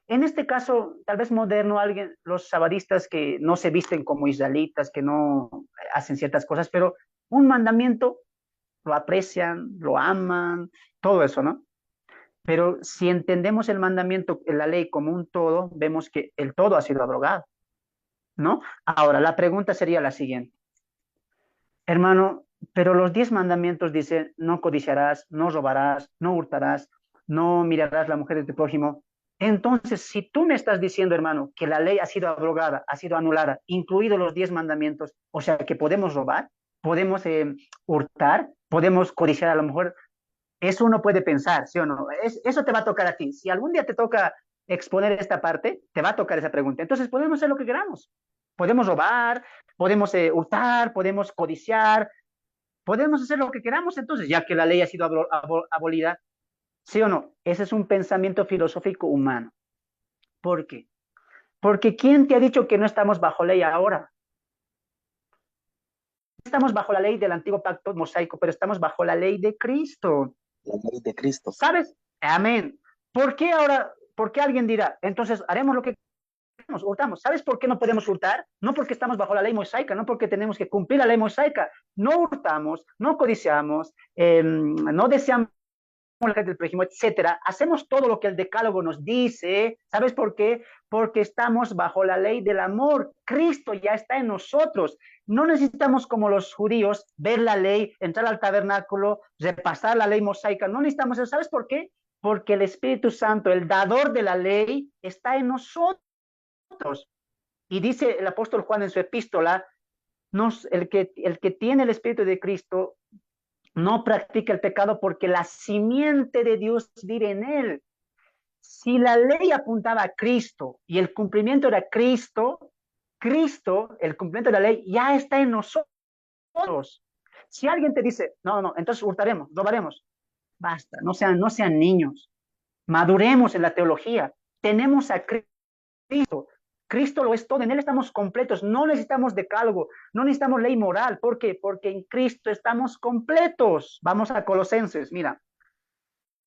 En este caso, tal vez moderno, los sabadistas que no se visten como israelitas, que no hacen ciertas cosas, pero un mandamiento lo aprecian, lo aman, todo eso, ¿no? Pero si entendemos el mandamiento, la ley como un todo, vemos que el todo ha sido abrogado, ¿no? Ahora, la pregunta sería la siguiente. Hermano, pero los 10 mandamientos dicen, no codiciarás, no robarás, no hurtarás, no mirarás la mujer de tu prójimo. Entonces, si tú me estás diciendo, hermano, que la ley ha sido abrogada, ha sido anulada, incluidos los 10 mandamientos, o sea, que podemos robar, podemos hurtar, podemos codiciar a la mujer, eso uno puede pensar, ¿sí o no? Eso te va a tocar a ti. Si algún día te toca exponer esta parte, te va a tocar esa pregunta. Entonces, podemos hacer lo que queramos. Podemos robar, podemos hurtar, podemos codiciar, podemos hacer lo que queramos, entonces, ya que la ley ha sido abolida, ¿sí o no? Ese es un pensamiento filosófico humano. ¿Por qué? Porque ¿quién te ha dicho que no estamos bajo ley ahora? Estamos bajo la ley del antiguo pacto mosaico, pero estamos bajo la ley de Cristo. La ley de Cristo. ¿Sabes? Amén. ¿Por qué ahora, por qué alguien dirá, entonces haremos lo que hurtamos? ¿Sabes por qué no podemos hurtar? No porque estamos bajo la ley mosaica, no porque tenemos que cumplir la ley mosaica. No hurtamos, no codiciamos, no deseamos del prójimo, etcétera. Hacemos todo lo que el decálogo nos dice. ¿Sabes por qué? Porque estamos bajo la ley del amor. Cristo ya está en nosotros. No necesitamos, como los judíos, ver la ley, entrar al tabernáculo, repasar la ley mosaica. No necesitamos eso. ¿Sabes por qué? Porque el Espíritu Santo, el dador de la ley, está en nosotros. Y dice el apóstol Juan en su epístola, el que tiene el Espíritu de Cristo no practica el pecado porque la simiente de Dios vive en él. Si la ley apuntaba a Cristo y el cumplimiento era Cristo, el cumplimiento de la ley ya está en nosotros. Si alguien te dice, no, entonces hurtaremos, robaremos, basta, no sean niños, maduremos en la teología, tenemos a Cristo. Cristo lo es todo, en Él estamos completos, no necesitamos decálogo, no necesitamos ley moral. ¿Por qué? Porque en Cristo estamos completos. Vamos a Colosenses, mira,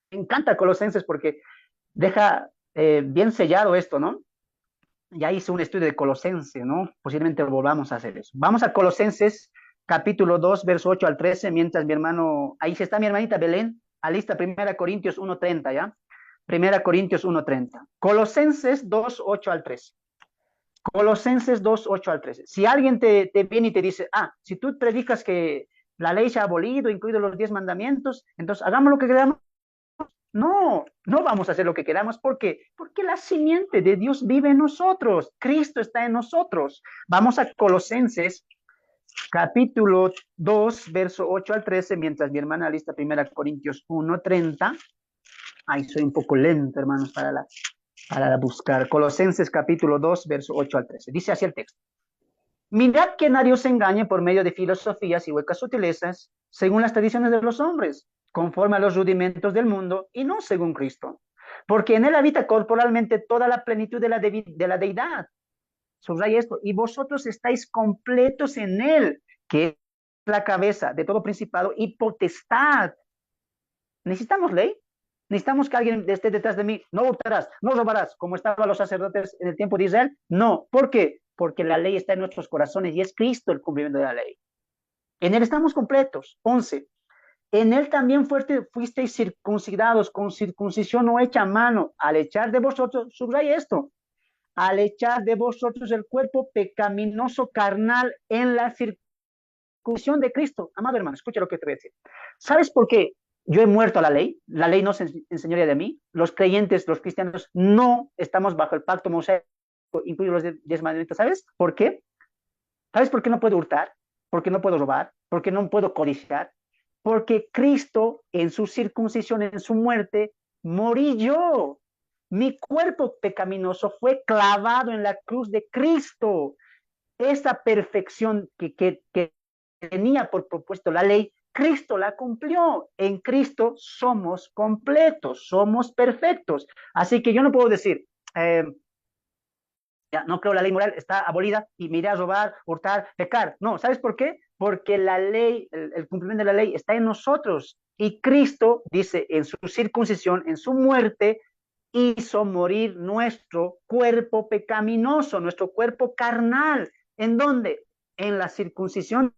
me encanta Colosenses porque deja bien sellado esto, ¿no? Ya hice un estudio de Colosenses, ¿no? Posiblemente volvamos a hacer eso. Vamos a Colosenses, capítulo 2, verso 8 al 13, mientras mi hermano, ahí está mi hermanita Belén, alista 1 Corintios 1:30, ¿ya? 1 Corintios 1:30. Colosenses 2, 8 al 13. Colosenses 2, 8 al 13. Si alguien te viene y te dice, si tú predicas que la ley se ha abolido, incluidos los 10 mandamientos, entonces hagamos lo que queramos. No vamos a hacer lo que queramos. ¿Por qué? Porque la simiente de Dios vive en nosotros. Cristo está en nosotros. Vamos a Colosenses, capítulo 2, verso 8 al 13, mientras mi hermana lista 1 Corintios 1:30. Ay, soy un poco lento, hermanos, para buscar. Colosenses capítulo 2, verso 8 al 13. Dice así el texto. Mirad que nadie os engañe por medio de filosofías y huecas sutilezas, según las tradiciones de los hombres, conforme a los rudimentos del mundo, y no según Cristo. Porque en él habita corporalmente toda la plenitud de la deidad. Subraya esto. Y vosotros estáis completos en él, que es la cabeza de todo principado y potestad. ¿Necesitamos ley? ¿Necesitamos que alguien esté detrás de mí? No hurtarás, no robarás, como estaban los sacerdotes en el tiempo de Israel. No. ¿Por qué? Porque la ley está en nuestros corazones y es Cristo el cumplimiento de la ley. En él estamos completos. 11. En él también fuisteis circuncidados con circuncisión no hecha a mano, al echar de vosotros, subraya esto, al echar de vosotros el cuerpo pecaminoso carnal en la circuncisión de Cristo. Amado hermano, escucha lo que te voy a decir. ¿Sabes por qué yo he muerto a la ley? La ley no se enseñaría de mí. Los creyentes, los cristianos, no estamos bajo el pacto mosaico, incluido los 10 mandamientos. ¿Sabes por qué? ¿Sabes por qué no puedo hurtar? ¿Por qué no puedo robar? ¿Por qué no puedo codiciar? Porque Cristo en su circuncisión, en su muerte, morí yo. Mi cuerpo pecaminoso fue clavado en la cruz de Cristo. Esta perfección que tenía por propuesto la ley, Cristo la cumplió. En Cristo somos completos, somos perfectos. Así que yo no puedo decir, ya, no creo la ley moral, está abolida y me iré a robar, hurtar, pecar. No, ¿sabes por qué? Porque la ley, el cumplimiento de la ley está en nosotros. Y Cristo dice en su circuncisión, en su muerte, hizo morir nuestro cuerpo pecaminoso, nuestro cuerpo carnal. ¿En dónde? En la circuncisión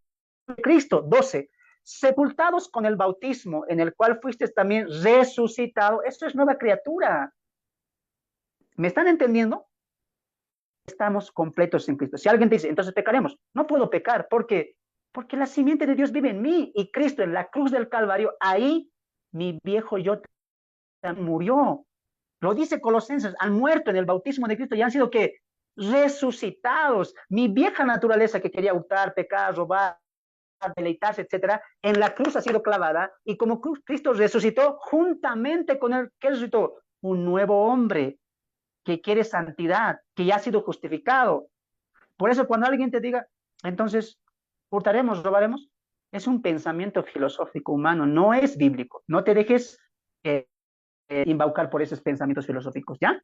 de Cristo. 12. Sepultados con el bautismo, en el cual fuiste también resucitado. Eso es nueva criatura. ¿Me están entendiendo? Estamos completos en Cristo. Si alguien te dice, entonces pecaremos, no puedo pecar, porque la simiente de Dios vive en mí y Cristo en la cruz del Calvario, ahí mi viejo yo murió. Lo dice Colosenses, han muerto en el bautismo de Cristo y han sido que resucitados. Mi vieja naturaleza que quería hurtar, pecar, robar, deleitarse, etcétera, en la cruz ha sido clavada y como Cristo resucitó juntamente con él, ¿qué resucitó? Un nuevo hombre que quiere santidad, que ya ha sido justificado. Por eso cuando alguien te diga, entonces, hurtaremos, robaremos, es un pensamiento filosófico humano, no es bíblico. No te dejes embaucar por esos pensamientos filosóficos, ¿ya?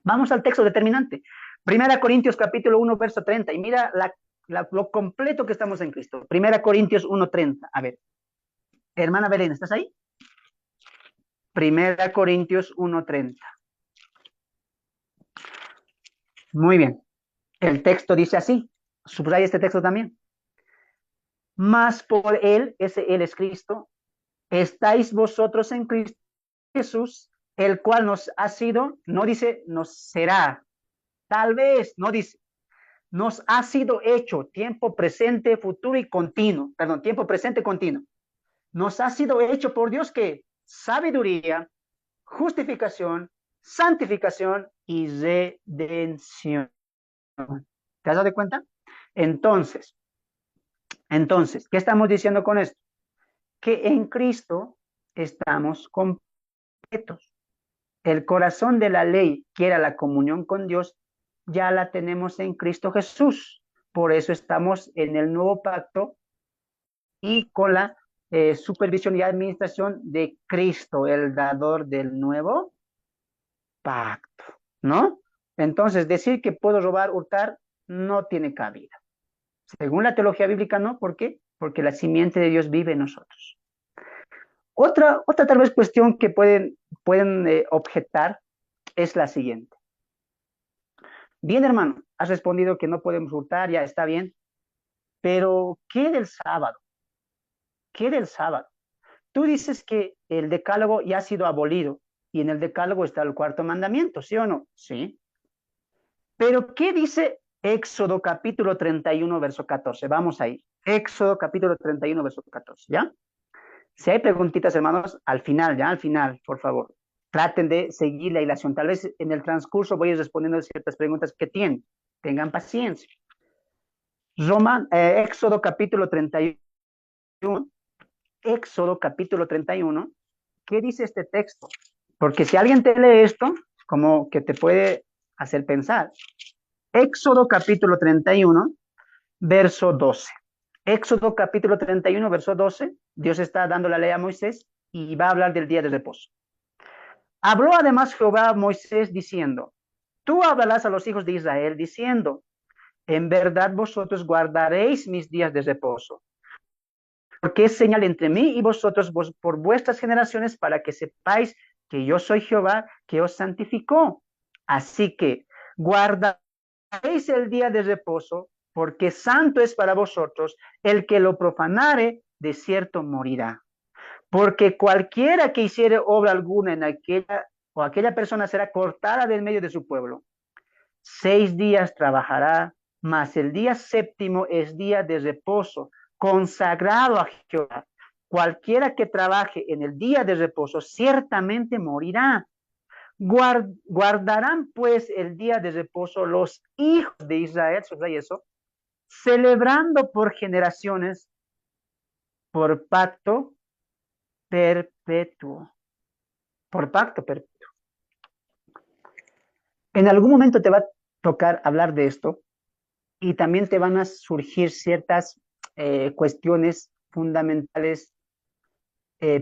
Vamos al texto determinante. Primera Corintios capítulo 1, verso 30, y mira lo completo que estamos en Cristo. Primera Corintios 1, 30. A ver, hermana Belén, ¿estás ahí? Primera Corintios 1, 30. Muy bien. El texto dice así. Subraya este texto también. Mas por él, ese él es Cristo, estáis vosotros en Cristo Jesús, el cual nos ha sido, no dice, nos será, tal vez, no dice, nos ha sido hecho tiempo presente, futuro y continuo, perdón, tiempo presente, continuo. Nos ha sido hecho por Dios que sabiduría, justificación, santificación y redención. ¿Te has dado cuenta? Entonces, ¿qué estamos diciendo con esto? Que en Cristo estamos completos. El corazón de la ley, que era la comunión con Dios, ya la tenemos en Cristo Jesús. Por eso estamos en el nuevo pacto y con la supervisión y administración de Cristo, el dador del nuevo pacto, ¿no? Entonces, decir que puedo robar, hurtar, no tiene cabida. Según la teología bíblica, no. ¿Por qué? Porque la simiente de Dios vive en nosotros. Otra tal vez cuestión que pueden objetar es la siguiente. Bien, hermano, has respondido que no podemos hurtar, ya está bien, pero ¿qué del sábado? ¿Qué del sábado? Tú dices que el decálogo ya ha sido abolido y en el decálogo está el cuarto mandamiento, ¿sí o no? Sí. Pero ¿qué dice Éxodo capítulo 31, verso 14? Vamos ahí. Éxodo capítulo 31, verso 14, ¿ya? Si hay preguntitas, hermanos, al final, ya, al final, por favor, traten de seguir la hilación. Tal vez en el transcurso voy a ir respondiendo ciertas preguntas que tienen. Tengan paciencia. Éxodo capítulo 31. Éxodo capítulo 31. ¿Qué dice este texto? Porque si alguien te lee esto, como que te puede hacer pensar. Éxodo capítulo 31, verso 12. Éxodo capítulo 31, verso 12, Dios está dando la ley a Moisés y va a hablar del día de reposo. Habló además Jehová a Moisés diciendo, tú hablarás a los hijos de Israel diciendo, en verdad vosotros guardaréis mis días de reposo, porque es señal entre mí y vosotros por vuestras generaciones para que sepáis que yo soy Jehová que os santificó. Así que guardaréis el día de reposo, porque santo es para vosotros, el que lo profanare, de cierto morirá. Porque cualquiera que hiciere obra alguna en aquella persona será cortada del medio de su pueblo. 6 días trabajará, mas el día séptimo es día de reposo, consagrado a Jehová. Cualquiera que trabaje en el día de reposo ciertamente morirá. Guardarán pues el día de reposo los hijos de Israel, subraya eso, celebrando por generaciones, por pacto perpetuo, por pacto perpetuo. En algún momento te va a tocar hablar de esto y también te van a surgir ciertas cuestiones fundamentales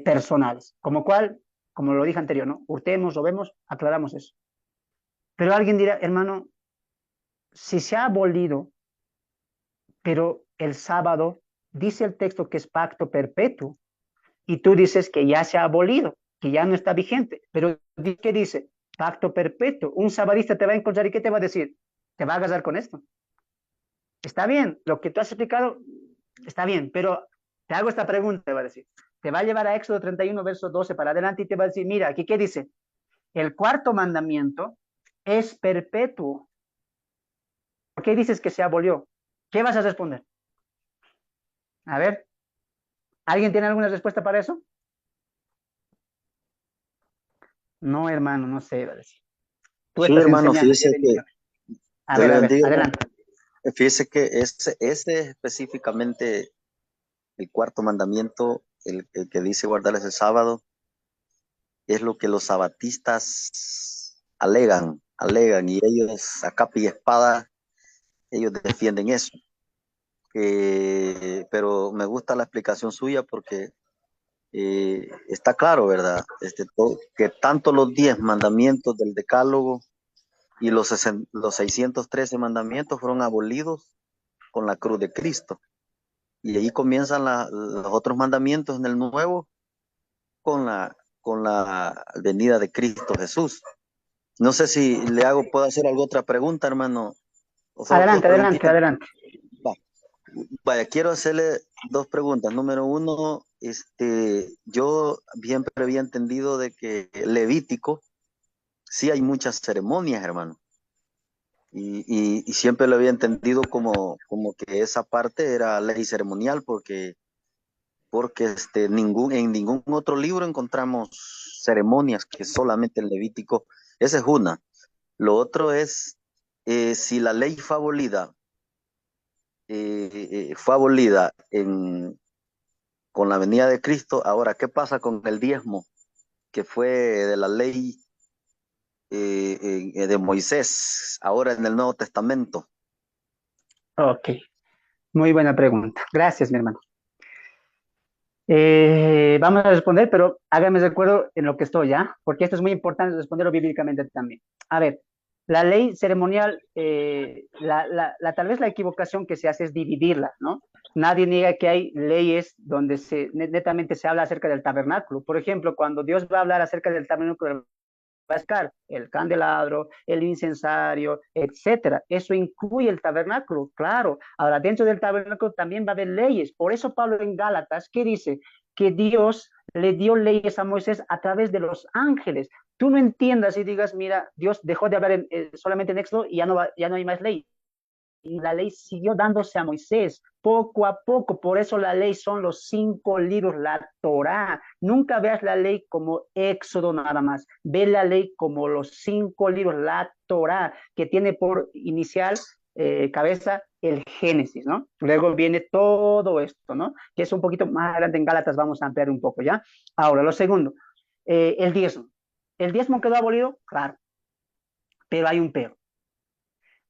personales, como cual, como lo dije anterior, ¿no? Hurtemos, robemos, aclaramos eso. Pero alguien dirá, hermano, si se ha abolido, pero el sábado dice el texto que es pacto perpetuo, y tú dices que ya se ha abolido, que ya no está vigente, pero ¿qué dice? Pacto perpetuo. Un sabadista te va a encontrar y ¿qué te va a decir? Te va a agarrar con esto. Está bien, lo que tú has explicado está bien, pero te hago esta pregunta, te va a decir. Te va a llevar a Éxodo 31, verso 12 para adelante y te va a decir, mira, aquí qué dice. El cuarto mandamiento es perpetuo. ¿Por qué dices que se abolió? ¿Qué vas a responder? A ver, ¿alguien tiene alguna respuesta para eso? No, hermano, no sé, va a decir. Tú Sí, estás hermano, enseñando, fíjese que, Dios le a ver, bendiga, hermano. adelante. Fíjese que ese específicamente el cuarto mandamiento, el que dice guardarles el sábado, es lo que los sabatistas alegan, y ellos a capa y espada, ellos defienden eso. Pero me gusta la explicación suya porque está claro, ¿verdad? Que tanto los 10 mandamientos del Decálogo y los 613 mandamientos fueron abolidos con la cruz de Cristo. Y ahí comienzan los otros mandamientos en el Nuevo con la venida de Cristo Jesús. No sé si puedo hacer alguna otra pregunta, hermano. O solo dos Adelante, adelante, preguntitas. adelante. Vaya, quiero hacerle dos preguntas. Número uno, yo siempre había entendido de que Levítico, sí hay muchas ceremonias, hermano. Y siempre lo había entendido como que esa parte era ley ceremonial porque en ningún otro libro encontramos ceremonias que solamente en Levítico. Esa es una. Lo otro es, si la ley fue abolida con la venida de Cristo, ahora, ¿qué pasa con el diezmo que fue de la ley de Moisés, ahora en el Nuevo Testamento? Ok, muy buena pregunta. Gracias, mi hermano. Vamos a responder, pero hágame de acuerdo en lo que estoy, ¿ya? Porque esto es muy importante responderlo bíblicamente también. A ver, la ley ceremonial, tal vez la equivocación que se hace es dividirla, ¿no? Nadie niega que hay leyes donde netamente se habla acerca del tabernáculo. Por ejemplo, cuando Dios va a hablar acerca del tabernáculo, el candelabro, el incensario, etcétera. Eso incluye el tabernáculo, claro. Ahora, dentro del tabernáculo también va a haber leyes. Por eso Pablo en Gálatas, ¿qué dice? Que Dios le dio leyes a Moisés a través de los ángeles. Tú no entiendas y digas, mira, Dios dejó de hablar solamente en Éxodo y ya no hay más ley. Y la ley siguió dándose a Moisés poco a poco. Por eso la ley son los 5 libros, la Torá. Nunca veas la ley como Éxodo nada más. Ve la ley como los 5 libros, la Torá, que tiene por inicial cabeza el Génesis, ¿no? Luego viene todo esto, ¿no? Que es un poquito más adelante en Gálatas, vamos a ampliar un poco, ¿ya? Ahora, lo segundo, el diezmo. ¿El diezmo quedó abolido? Claro, pero hay un pero.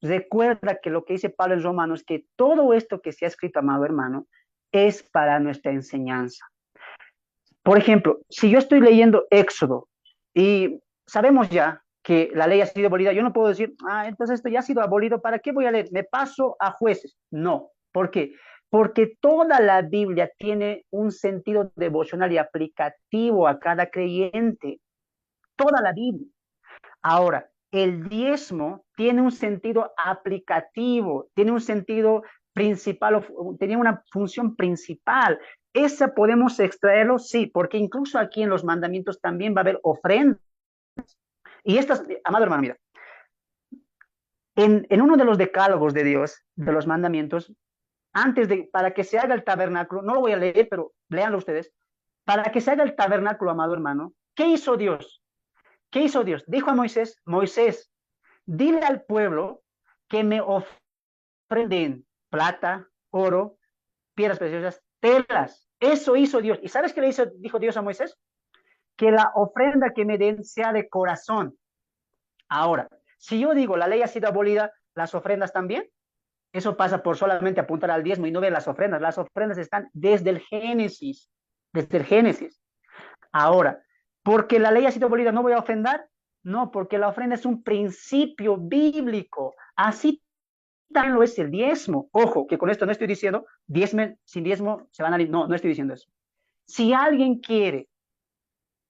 Recuerda que lo que dice Pablo en Romanos es que todo esto que se ha escrito, amado hermano, es para nuestra enseñanza. Por ejemplo, si yo estoy leyendo Éxodo y sabemos ya que la ley ha sido abolida, yo no puedo decir, entonces esto ya ha sido abolido, ¿para qué voy a leer? Me paso a Jueces. No. ¿Por qué? Porque toda la Biblia tiene un sentido devocional y aplicativo a cada creyente. Toda la Biblia. Ahora, el diezmo tiene un sentido aplicativo, tiene un sentido principal, tenía una función principal. Esa podemos extraerlo, sí, porque incluso aquí en los mandamientos también va a haber ofrendas. Y estas, amado hermano, mira, En uno de los decálogos de Dios, de los mandamientos, para que se haga el tabernáculo, no lo voy a leer, pero léanlo ustedes, para que se haga el tabernáculo, amado hermano, ¿qué hizo Dios? ¿Qué hizo Dios? Dijo a Moisés, Moisés, dile al pueblo que me ofrenden plata, oro, piedras preciosas, telas. Eso hizo Dios. ¿Y sabes qué le dijo Dios a Moisés? Que la ofrenda que me den sea de corazón. Ahora, si yo digo la ley ha sido abolida, ¿las ofrendas también? Eso pasa por solamente apuntar al diezmo y no ver las ofrendas. Las ofrendas están desde el Génesis, desde el Génesis. Ahora, porque la ley ha sido abolida, ¿no voy a ofrendar? No, porque la ofrenda es un principio bíblico. Así también lo es el diezmo. Ojo, que con esto no estoy diciendo, sin diezmo se van a ir. No, no estoy diciendo eso. Si alguien quiere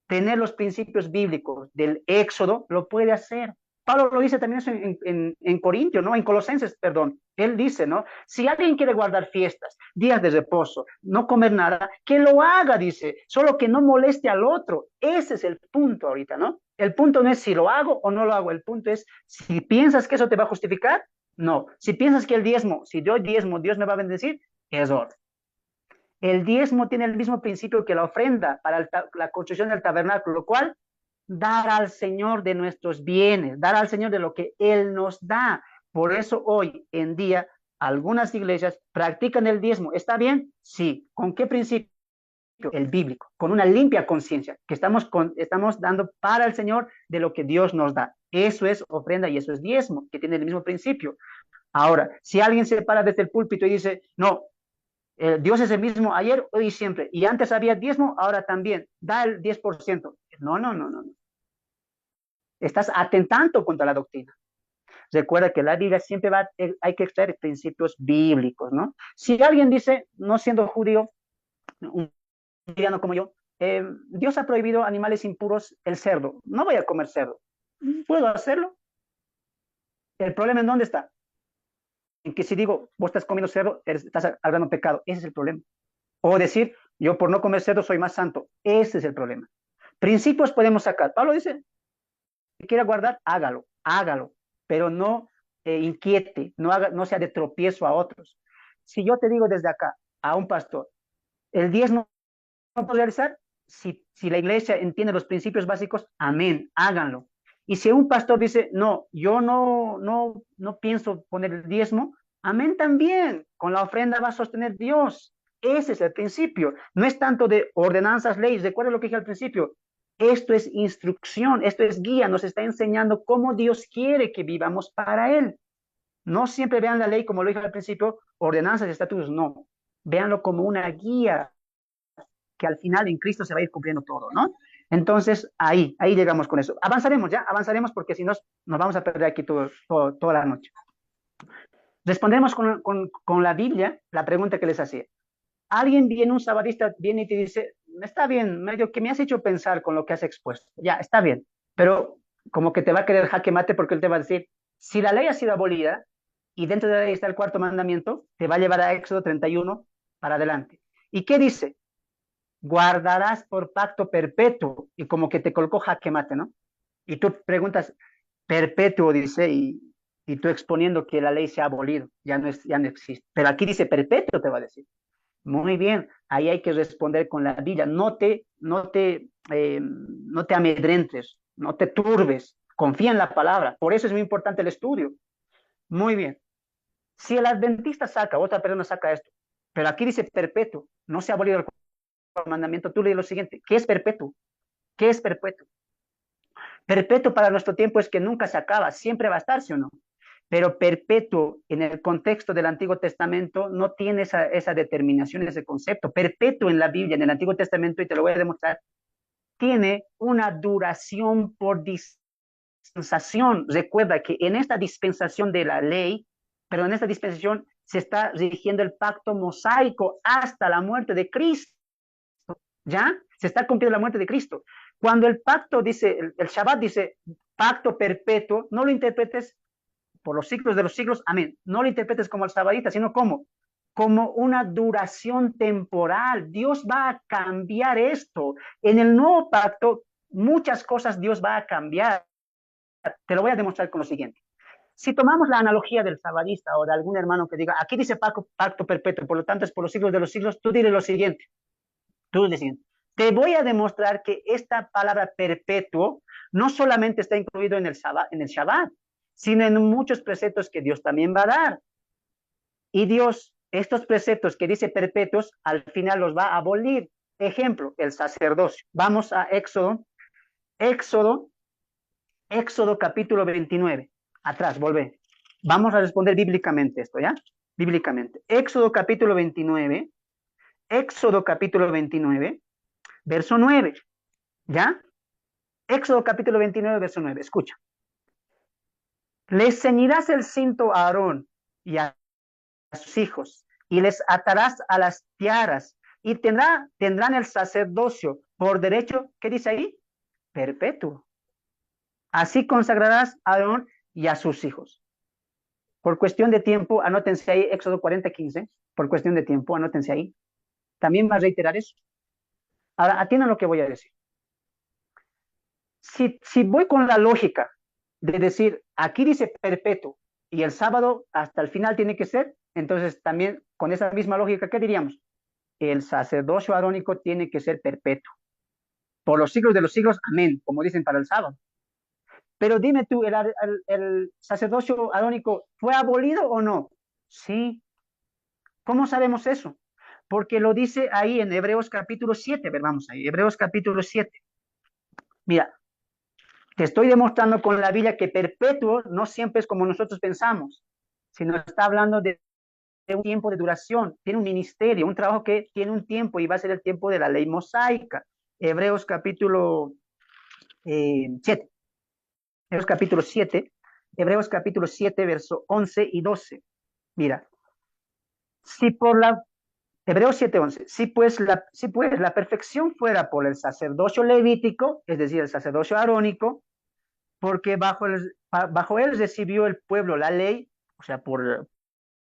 tener los principios bíblicos del Éxodo, lo puede hacer. Pablo lo dice también eso en Corintios, ¿no? En Colosenses, perdón. Él dice, ¿no? Si alguien quiere guardar fiestas, días de reposo, no comer nada, que lo haga, dice, solo que no moleste al otro. Ese es el punto ahorita, ¿no? El punto no es si lo hago o no lo hago, el punto es si piensas que eso te va a justificar, no. Si piensas que el diezmo, si yo diezmo, Dios me va a bendecir, error. El diezmo tiene el mismo principio que la ofrenda para la construcción del tabernáculo, lo cual dar al Señor de nuestros bienes, dar al Señor de lo que Él nos da. Por eso hoy en día algunas iglesias practican el diezmo. ¿Está bien? Sí. ¿Con qué principio? El bíblico, con una limpia conciencia, que estamos dando para el Señor de lo que Dios nos da. Eso es ofrenda y eso es diezmo, que tiene el mismo principio. Ahora, si alguien se para desde el púlpito y dice, no, Dios es el mismo ayer, hoy y siempre, y antes había diezmo, ahora también, da el 10%. No, no, no, no. Estás atentando contra la doctrina. Recuerda que la Biblia siempre hay que extraer principios bíblicos, ¿no? Si alguien dice, no siendo judío, un cristiano como yo, Dios ha prohibido animales impuros, el cerdo, no voy a comer cerdo. ¿Puedo hacerlo? ¿El problema en dónde está? En que si digo, vos estás comiendo cerdo, estás hablando pecado. Ese es el problema. O decir, yo por no comer cerdo soy más santo. Ese es el problema. Principios podemos sacar. Pablo dice, si quiere guardar, hágalo, hágalo, pero no inquiete, no sea de tropiezo a otros. Si yo te digo desde acá a un pastor, el diezmo no puede realizar, si la iglesia entiende los principios básicos, amén, háganlo. Y si un pastor dice, no, yo no pienso poner el diezmo, amén también, con la ofrenda va a sostener Dios. Ese es el principio. No es tanto de ordenanzas, leyes. Recuerda lo que dije al principio. Esto es instrucción, esto es guía, nos está enseñando cómo Dios quiere que vivamos para Él. No siempre vean la ley, como lo dije al principio, ordenanzas y estatutos, no. Véanlo como una guía que al final en Cristo se va a ir cumpliendo todo, ¿no? Entonces, ahí llegamos con eso. Avanzaremos porque si no, nos vamos a perder aquí toda la noche. Respondemos con la Biblia la pregunta que les hacía. Alguien viene, un sabadista viene y te dice, está bien, medio que me has hecho pensar con lo que has expuesto. Ya, está bien, pero como que te va a querer jaque mate porque él te va a decir, si la ley ha sido abolida y dentro de la ley está el cuarto mandamiento, te va a llevar a Éxodo 31 para adelante. ¿Y qué dice? Guardarás por pacto perpetuo, y como que te colocó jaque mate, ¿no? Y tú preguntas, perpetuo, dice, y tú exponiendo que la ley se ha abolido, ya no existe. Pero aquí dice perpetuo, te va a decir. Muy bien, ahí hay que responder con la Biblia. No te amedrentes, no te turbes, confía en la palabra. Por eso es muy importante el estudio. Muy bien. Si el adventista saca, otra persona saca esto, pero aquí dice perpetuo, no se ha abolido el mandamiento, tú lees lo siguiente, ¿qué es perpetuo? ¿Qué es perpetuo? Perpetuo para nuestro tiempo es que nunca se acaba, siempre va a estar, ¿sí o no? Pero perpetuo en el contexto del Antiguo Testamento no tiene esa determinación, ese concepto. Perpetuo en la Biblia, en el Antiguo Testamento, y te lo voy a demostrar, tiene una duración por dispensación. Recuerda que en esta dispensación de la ley, pero en esta dispensación se está rigiendo el pacto mosaico hasta la muerte de Cristo. ¿Ya? Se está cumpliendo la muerte de Cristo. Cuando el pacto dice, el Shabbat dice pacto perpetuo, no lo interpretes por los siglos de los siglos, amén. No lo interpretes como el sabadita, sino como una duración temporal. Dios va a cambiar esto. En el nuevo pacto, muchas cosas Dios va a cambiar. Te lo voy a demostrar con lo siguiente. Si tomamos la analogía del sabadista o de algún hermano que diga, aquí dice pacto perpetuo, por lo tanto es por los siglos de los siglos, tú dile lo siguiente, te voy a demostrar que esta palabra perpetuo no solamente está incluido en el Shabbat, sino en muchos preceptos que Dios también va a dar. Y Dios, estos preceptos que dice perpetuos, al final los va a abolir. Ejemplo, el sacerdocio. Vamos a Éxodo capítulo 29. Atrás, volvé. Vamos a responder bíblicamente esto, ¿ya? Bíblicamente. Éxodo capítulo 29, verso 9, ¿ya? Éxodo capítulo 29, verso 9, escucha. Le ceñirás el cinto a Aarón y a sus hijos, y les atarás a las tiaras, y tendrán el sacerdocio por derecho, ¿qué dice ahí? Perpetuo. Así consagrarás a Aarón y a sus hijos. Por cuestión de tiempo, anótense ahí, Éxodo 40:15, por cuestión de tiempo, anótense ahí. También va a reiterar eso. Ahora, atiendan lo que voy a decir. Si voy con la lógica de decir, aquí dice perpetuo, y el sábado hasta el final tiene que ser, entonces también con esa misma lógica, ¿qué diríamos? El sacerdocio arónico tiene que ser perpetuo. Por los siglos de los siglos, amén, como dicen para el sábado. Pero dime tú, ¿el sacerdocio arónico fue abolido o no? Sí. ¿Cómo sabemos eso? Porque lo dice ahí en Hebreos capítulo 7. A ver, vamos ahí, Hebreos capítulo 7. Mira, te estoy demostrando con la Biblia que perpetuo no siempre es como nosotros pensamos, sino está hablando de un tiempo de duración, tiene un ministerio, un trabajo que tiene un tiempo y va a ser el tiempo de la ley mosaica. Hebreos capítulo 7. Hebreos capítulo 7, verso 11 y 12. Mira, si por la Hebreos 7:11, si pues la perfección fuera por el sacerdocio levítico, es decir, el sacerdocio arónico, porque bajo él recibió el pueblo la ley, o sea, por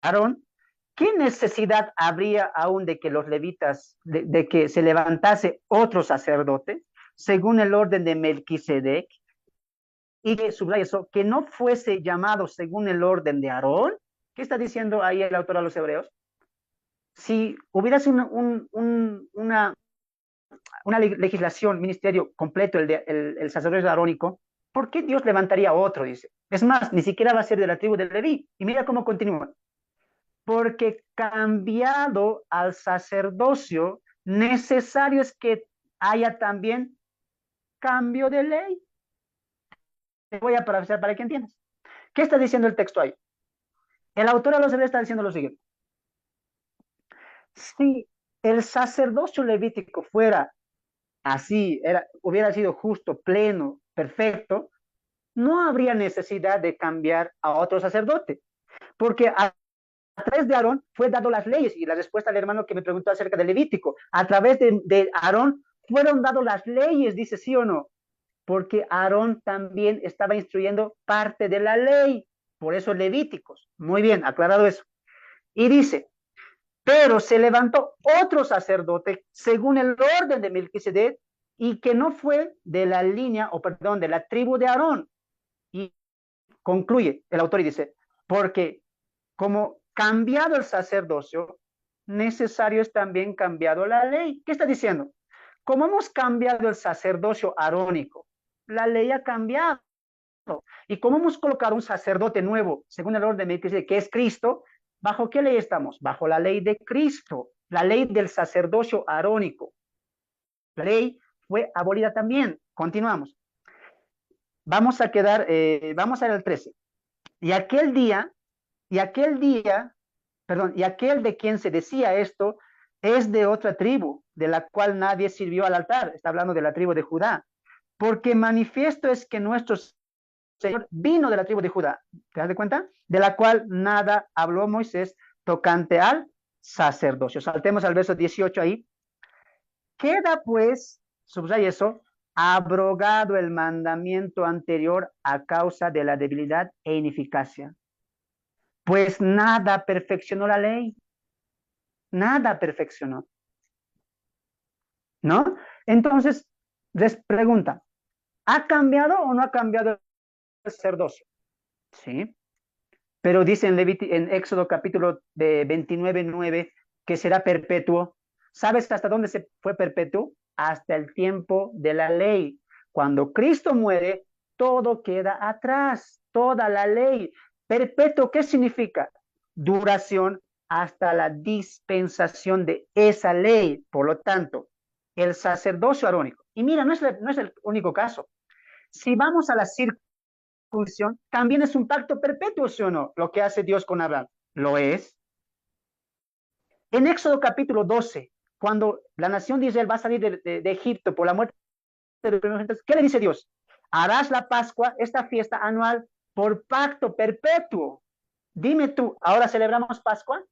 Aarón, ¿qué necesidad habría aún de que los levitas, de que se levantase otro sacerdote, según el orden de Melquisedec, y que, subraya eso, que no fuese llamado según el orden de Aarón? ¿Qué está diciendo ahí el autor a los hebreos? Si hubieras una legislación, ministerio completo, el sacerdocio arónico, ¿por qué Dios levantaría otro? Dice. Es más, ni siquiera va a ser de la tribu de Leví. Y mira cómo continúa. Porque cambiado al sacerdocio, necesario es que haya también cambio de ley. Te voy a parafrasear para que entiendas. ¿Qué está diciendo el texto ahí? El autor a los hebreos está diciendo lo siguiente. Si el sacerdocio levítico fuera así, hubiera sido justo, pleno, perfecto, no habría necesidad de cambiar a otro sacerdote, porque a través de Aarón fue dado las leyes, y la respuesta al hermano que me preguntó acerca del Levítico, a través de Aarón fueron dadas las leyes, dice sí o no, porque Aarón también estaba instruyendo parte de la ley, por eso Levíticos. Muy bien, aclarado eso. Y dice, pero se levantó otro sacerdote según el orden de Melquisedec y que no fue de la línea, o perdón, de la tribu de Aarón. Y concluye el autor y dice, porque como cambiado el sacerdocio, necesario es también cambiado la ley. ¿Qué está diciendo? Como hemos cambiado el sacerdocio arónico, la ley ha cambiado. Y como hemos colocado un sacerdote nuevo, según el orden de Melquisedec, que es Cristo, ¿bajo qué ley estamos? Bajo la ley de Cristo, la ley del sacerdocio arónico. La ley fue abolida también. Continuamos. Vamos a ir al 13. Y aquel día, perdón, y aquel de quien se decía esto es de otra tribu, de la cual nadie sirvió al altar. Está hablando de la tribu de Judá. Porque manifiesto es que nuestro Señor vino de la tribu de Judá. ¿Te das cuenta? De la cual nada habló Moisés tocante al sacerdocio. Saltemos al verso 18 ahí. Queda pues, subraya eso, abrogado el mandamiento anterior a causa de la debilidad e ineficacia. Pues nada perfeccionó la ley. Nada perfeccionó. ¿No? Entonces, les pregunta, ¿ha cambiado o no ha cambiado el sacerdocio? Sí. pero dice en Éxodo capítulo de 29:9 que será perpetuo. ¿Sabes hasta dónde se fue perpetuo? Hasta el tiempo de la ley. Cuando Cristo muere, todo queda atrás, toda la ley. Perpetuo, ¿qué significa? Duración hasta la dispensación de esa ley. Por lo tanto, el sacerdocio arónico. Y mira, no es el único caso. Si vamos a la circuncisión, también es un pacto perpetuo, ¿sí o no? Lo que hace Dios con Abraham. Lo es. En Éxodo capítulo 12, cuando la nación de Israel va a salir de Egipto por la muerte de los primogénitos, ¿qué le dice Dios? Harás la Pascua, esta fiesta anual, por pacto perpetuo. Dime tú, ¿ahora celebramos Pascua?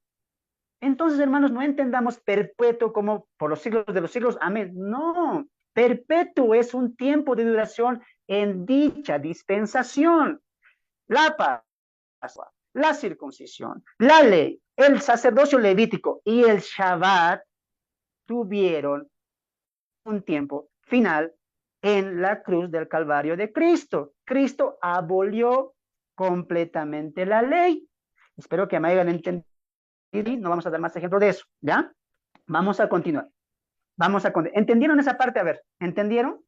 Entonces, hermanos, no entendamos perpetuo como por los siglos de los siglos, amén. No, perpetuo es un tiempo de duración en dicha dispensación. La Pascua, la circuncisión, la ley, el sacerdocio levítico y el Shabbat tuvieron un tiempo final en la cruz del Calvario de Cristo. Cristo abolió completamente la ley. Espero que me hayan entendido. No vamos a dar más ejemplos de eso, ¿ya? Vamos a continuar. ¿Entendieron esa parte? A ver, ¿entendieron?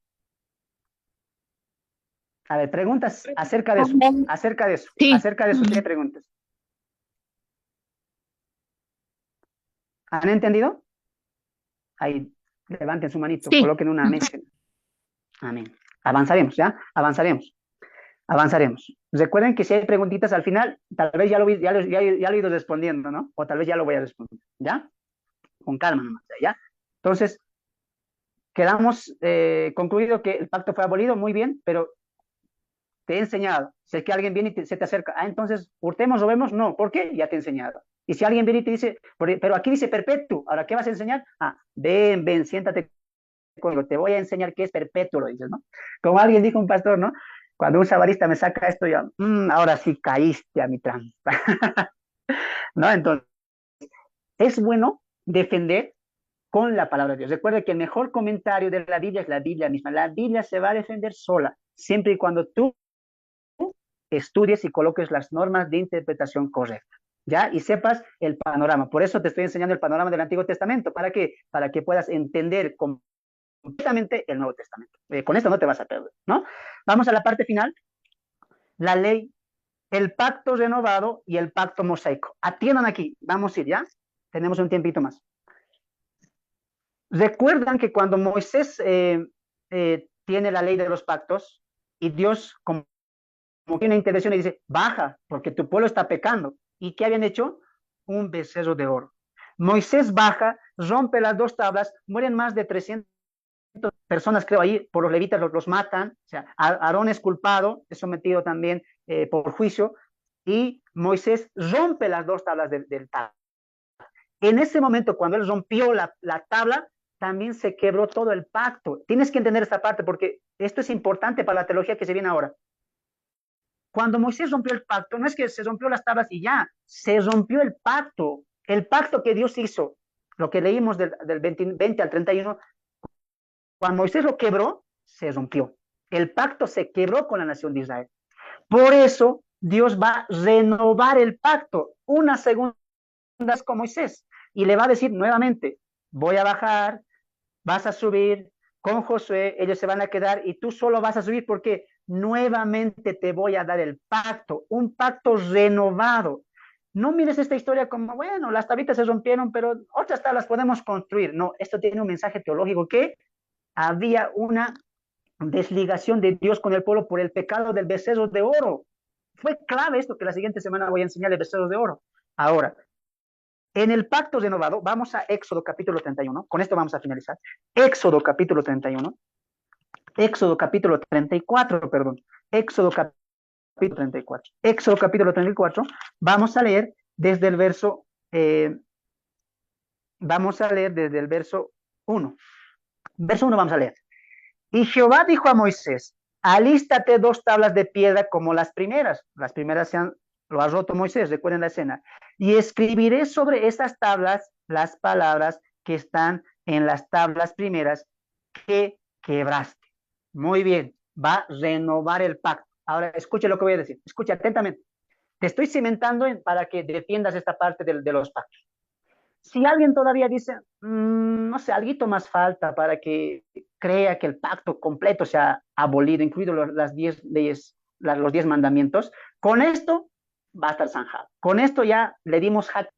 A ver, preguntas acerca de eso, Sí. acerca de eso, ¿qué preguntas? ¿Han entendido? Ahí, levanten su manito, Sí. coloquen una amén. Amén. Avanzaremos, ¿ya? Avanzaremos. Recuerden que si hay preguntitas al final, tal vez ya lo he ido respondiendo, ¿no? O tal vez ya lo voy a responder, ¿ya? Con calma nomás, ¿ya? Entonces, quedamos concluido que el pacto fue abolido, muy bien, pero te he enseñado. Si es que alguien viene y se te acerca, entonces, hurtemos o vemos, no, ¿por qué? Ya te he enseñado. Y si alguien viene y te dice, pero aquí dice perpetuo, ¿ahora qué vas a enseñar? Ven, siéntate conmigo, te voy a enseñar qué es perpetuo, lo dices, ¿no? Como alguien dijo, un pastor, ¿no? Cuando un sabarista me saca esto, yo, ahora sí caíste a mi trampa. ¿No? Entonces, es bueno defender con la palabra de Dios. Recuerda que el mejor comentario de la Biblia es la Biblia misma. La Biblia se va a defender sola, siempre y cuando tú estudies y coloques las normas de interpretación correcta, ¿ya? Y sepas el panorama. Por eso te estoy enseñando el panorama del Antiguo Testamento. ¿Para qué? Para que puedas entender completamente el Nuevo Testamento. Con esto no te vas a perder, ¿no? Vamos a la parte final. La ley, el pacto renovado y el pacto mosaico. Atiendan aquí. Vamos a ir, ¿ya? Tenemos un tiempito más. Recuerdan que cuando Moisés tiene la ley de los pactos y Dios como tiene una intervención y dice, baja, porque tu pueblo está pecando. ¿Y qué habían hecho? Un becerro de oro. Moisés baja, rompe las dos tablas, mueren más de 300 personas, creo, ahí, por los levitas los matan. O sea, Aarón es culpado, es sometido también por juicio, y Moisés rompe las dos tablas del tabla. En ese momento, cuando él rompió la tabla, también se quebró todo el pacto. Tienes que entender esta parte porque esto es importante para la teología que se viene ahora. Cuando Moisés rompió el pacto, no es que se rompió las tablas y ya, se rompió el pacto que Dios hizo, lo que leímos del 20 al 31, cuando Moisés lo quebró, se rompió. El pacto se quebró con la nación de Israel. Por eso Dios va a renovar el pacto una segunda vez con Moisés y le va a decir nuevamente, voy a bajar, vas a subir con Josué, ellos se van a quedar y tú solo vas a subir porque nuevamente te voy a dar el pacto, un pacto renovado. No mires esta historia como, bueno, las tablitas se rompieron, pero otras tablas podemos construir. No, esto tiene un mensaje teológico que había una desligación de Dios con el pueblo por el pecado del becerro de oro. Fue clave esto que la siguiente semana voy a enseñar el becerro de oro. Ahora, en el pacto renovado, vamos a Éxodo capítulo 31, con esto vamos a finalizar. Éxodo capítulo 31, Éxodo capítulo 34, perdón, Éxodo capítulo 34. Éxodo capítulo 34, vamos a leer desde el verso, vamos a leer desde el verso 1. Verso 1 vamos a leer. Y Jehová dijo a Moisés, alístate 2 tablas de piedra como las primeras lo ha roto Moisés, recuerden la escena, y escribiré sobre esas tablas las palabras que están en las tablas primeras que quebraste. Muy bien, va a renovar el pacto. Ahora escuche lo que voy a decir, escuche atentamente. te estoy cimentando para que defiendas esta parte de los pactos. Si alguien todavía dice, no sé, algo más falta para que crea que el pacto completo se ha abolido, incluido las 10 leyes, los 10 mandamientos, con esto va a estar zanjado. Con esto ya le dimos jaque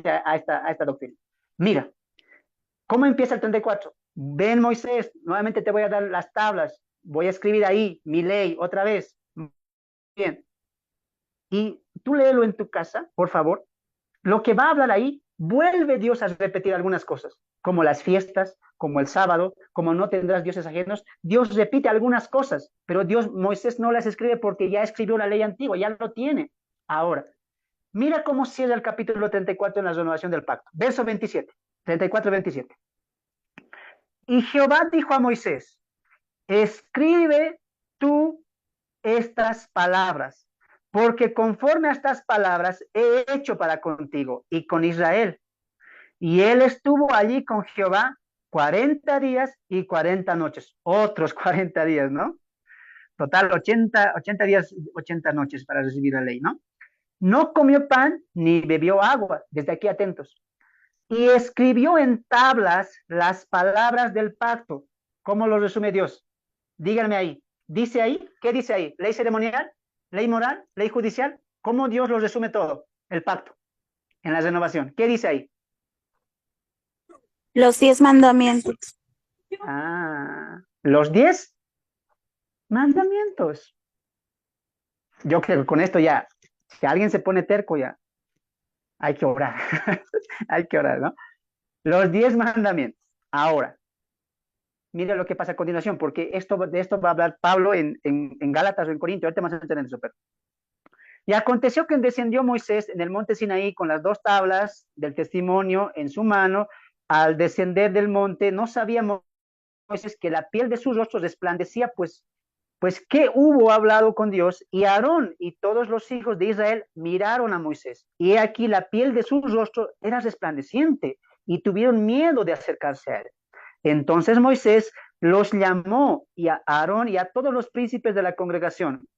a esta doctrina. Mira, ¿cómo empieza el 34? Ven, Moisés, nuevamente te voy a dar las tablas, voy a escribir ahí mi ley otra vez. Bien. Y tú léelo en tu casa, por favor. Lo que va a hablar ahí, vuelve Dios a repetir algunas cosas, como las fiestas, como el sábado, como no tendrás dioses ajenos. Dios repite algunas cosas, pero Moisés no las escribe porque ya escribió la ley antigua, ya lo tiene. Ahora, mira cómo cierra el capítulo 34 en la renovación del pacto. Verso 27, 34-27. Y Jehová dijo a Moisés, escribe tú estas palabras, porque conforme a estas palabras he hecho para contigo y con Israel. Y él estuvo allí con Jehová 40 días y 40 noches. Otros 40 días, ¿no? Total, 80 días, 80 noches para recibir la ley, ¿no? No comió pan ni bebió agua. Desde aquí atentos. Y escribió en tablas las palabras del pacto. ¿Cómo lo resume Dios? Díganme ahí. ¿Dice ahí? ¿Qué dice ahí? ¿Ley ceremonial? ¿Ley moral? ¿Ley judicial? ¿Cómo Dios lo resume todo? El pacto. En la renovación. ¿Qué dice ahí? Los 10 mandamientos. Los 10 mandamientos. Yo creo que con esto ya, si alguien se pone terco ya, hay que orar. Hay que orar, ¿no? Los 10 mandamientos. Ahora, mira lo que pasa a continuación, porque de esto va a hablar Pablo en Gálatas o en Corintios. Ahorita más entender eso, pero. Y aconteció que descendió Moisés en el monte Sinaí con las 2 tablas del testimonio en su mano. Al descender del monte, no sabía Moisés que la piel de sus rostros resplandecía, pues que hubo hablado con Dios, y Aarón y todos los hijos de Israel miraron a Moisés, y he aquí la piel de su rostro era resplandeciente, y tuvieron miedo de acercarse a él. Entonces Moisés los llamó, y a Aarón y a todos los príncipes de la congregación.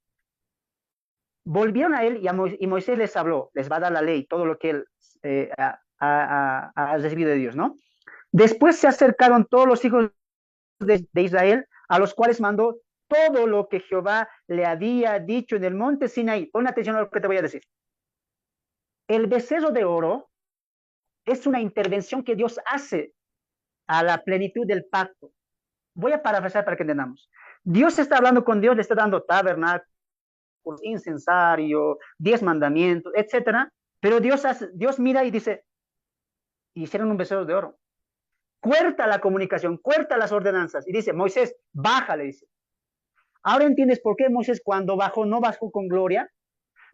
Volvieron a él, y Moisés les habló, les va a dar la ley, todo lo que él ha recibido de Dios, ¿no? Después se acercaron todos los hijos de Israel, a los cuales mandó todo lo que Jehová le había dicho en el monte Sinaí. Pon atención a lo que te voy a decir. El becerro de oro es una intervención que Dios hace a la plenitud del pacto. Voy a parafrasear para que entendamos. Dios está hablando con Dios, le está dando tabernáculos, incensario, 10 mandamientos, etcétera. Pero Dios mira y dice, hicieron un becerro de oro. Cuerta la comunicación, cuerta las ordenanzas y dice, Moisés, bájale, dice. Ahora entiendes por qué Moisés cuando bajó no bajó con gloria,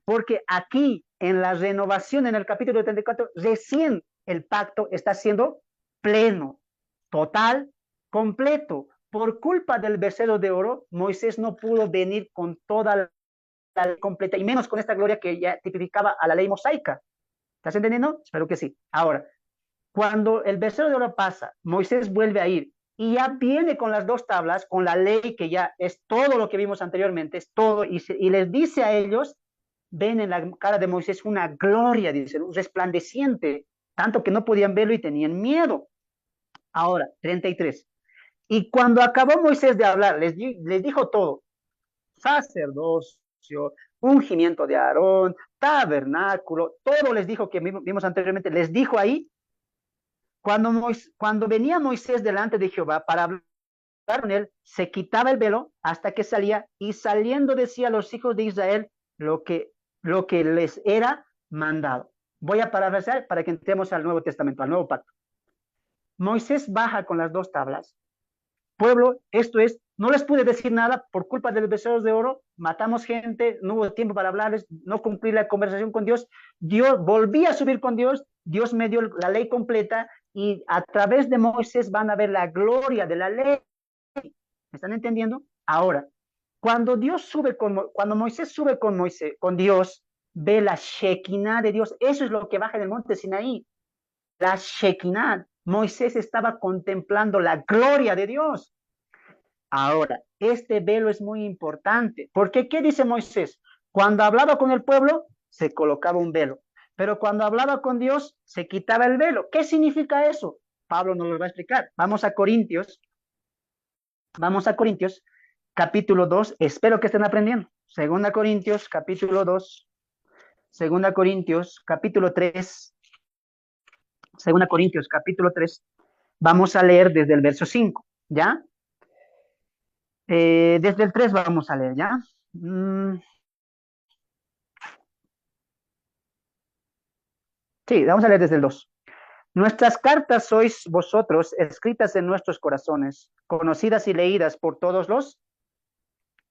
porque aquí en la renovación en el capítulo 34 recién el pacto está siendo pleno, total, completo. Por culpa del becerro de oro, Moisés no pudo venir con toda la ley completa y menos con esta gloria que ya tipificaba a la ley mosaica. ¿Estás entendiendo? Espero que sí. Ahora, cuando el becerro de oro pasa, Moisés vuelve a ir y ya viene con las 2 tablas, con la ley que ya es todo lo que vimos anteriormente, es todo, y les dice a ellos, ven en la cara de Moisés una gloria, dice, resplandeciente, tanto que no podían verlo y tenían miedo. Ahora, 33. Y cuando acabó Moisés de hablar, les dijo todo, sacerdocio, ungimiento de Aarón, tabernáculo, todo les dijo que vimos anteriormente, les dijo ahí. Cuando venía Moisés delante de Jehová para hablar con él, se quitaba el velo hasta que salía, y saliendo decía a los hijos de Israel lo que les era mandado. Voy a parafrasear para que entremos al Nuevo Testamento, al Nuevo Pacto. Moisés baja con las 2 tablas. Pueblo, esto es, no les pude decir nada por culpa de los becerros de oro, matamos gente, no hubo tiempo para hablarles, no cumplí la conversación con Dios, volví a subir con Dios, Dios me dio la ley completa, y a través de Moisés van a ver la gloria de la ley. ¿Me están entendiendo? Ahora, cuando Moisés sube con Dios, ve la Shekinah de Dios. Eso es lo que baja en el monte Sinaí. La Shekinah. Moisés estaba contemplando la gloria de Dios. Ahora, este velo es muy importante. Porque, ¿qué dice Moisés? Cuando hablaba con el pueblo, se colocaba un velo. Pero cuando hablaba con Dios, se quitaba el velo. ¿Qué significa eso? Pablo nos lo va a explicar. Vamos a Corintios, capítulo 2. Espero que estén aprendiendo. Segunda Corintios, capítulo 2. Segunda Corintios, capítulo 3. Segunda Corintios, capítulo 3. Vamos a leer desde el verso 5, ¿ya? Desde el 3 vamos a leer, ¿ya? Sí, vamos a leer desde el 2. Nuestras cartas sois vosotros, escritas en nuestros corazones, conocidas y leídas por todos los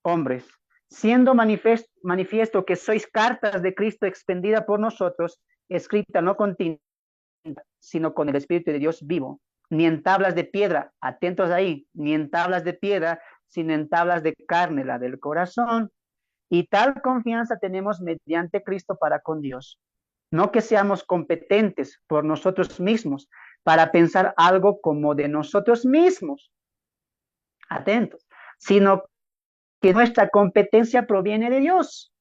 hombres, siendo manifiesto que sois cartas de Cristo expendida por nosotros, escrita no con tinta, sino con el Espíritu de Dios vivo, ni en tablas de piedra, atentos ahí, ni en tablas de piedra, sino en tablas de carne, la del corazón. Y tal confianza tenemos mediante Cristo para con Dios. No que seamos competentes por nosotros mismos para pensar algo como de nosotros mismos, atentos, sino que nuestra competencia proviene de Dios,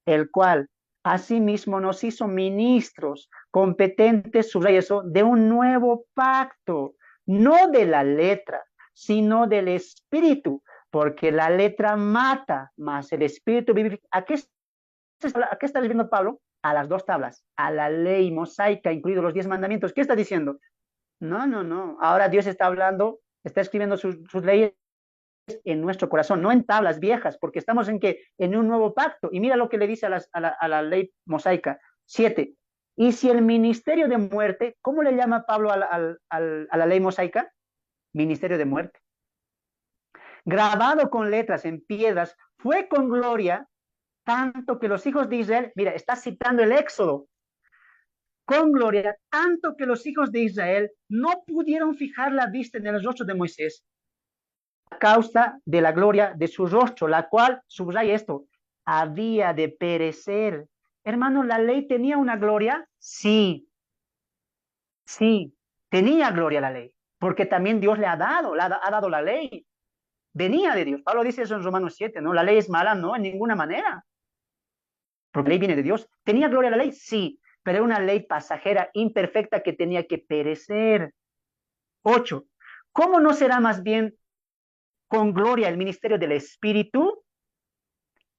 el cual asimismo nos hizo ministros competentes, subraya eso, de un nuevo pacto, no de la letra, sino del espíritu, porque la letra mata, mas el espíritu vivifica. ¿A qué está escribiendo Pablo? A las dos tablas, a la ley mosaica, incluidos los 10 mandamientos. ¿Qué está diciendo? No. Ahora Dios está hablando, está escribiendo sus leyes en nuestro corazón, no en tablas viejas, porque estamos en que en un nuevo pacto. Y mira lo que le dice a la ley mosaica. 7. Y si el ministerio de muerte, ¿cómo le llama Pablo a la ley mosaica? Ministerio de muerte. Grabado con letras en piedras, fue con gloria, tanto que los hijos de Israel, mira, está citando el Éxodo, con gloria, tanto que los hijos de Israel no pudieron fijar la vista en el rostro de Moisés, a causa de la gloria de su rostro, la cual, subraya esto, había de perecer. Hermano, ¿la ley tenía una gloria? Sí, tenía gloria la ley, porque también Dios le ha dado la ley. Venía de Dios. Pablo dice eso en Romanos 7, ¿no? La ley es mala, no, en ninguna manera, porque la ley viene de Dios. ¿Tenía gloria la ley? Sí, pero era una ley pasajera, imperfecta, que tenía que perecer. 8. ¿Cómo no será más bien con gloria el ministerio del Espíritu?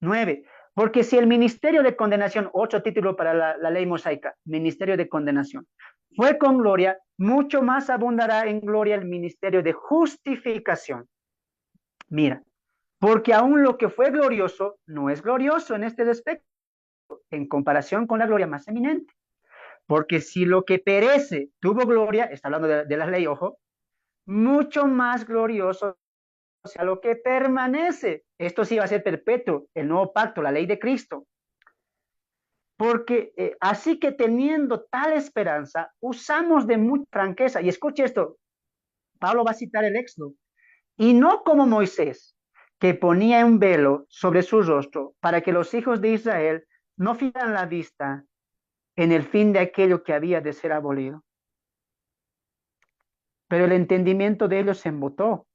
9. Porque si el ministerio de condenación, otro título para la ley mosaica, ministerio de condenación, fue con gloria, mucho más abundará en gloria el ministerio de justificación. Mira, porque aún lo que fue glorioso no es glorioso en este aspecto, en comparación con la gloria más eminente. Porque si lo que perece tuvo gloria, está hablando de la ley, ojo, mucho más glorioso sea lo que permanece. Esto sí va a ser perpetuo, el nuevo pacto, la ley de Cristo. Porque así que teniendo tal esperanza, usamos de mucha franqueza. Y escuche esto, Pablo va a citar el Éxodo. Y no como Moisés, que ponía un velo sobre su rostro para que los hijos de Israel no fijaran la vista en el fin de aquello que había de ser abolido. Pero el entendimiento de ellos se embotó.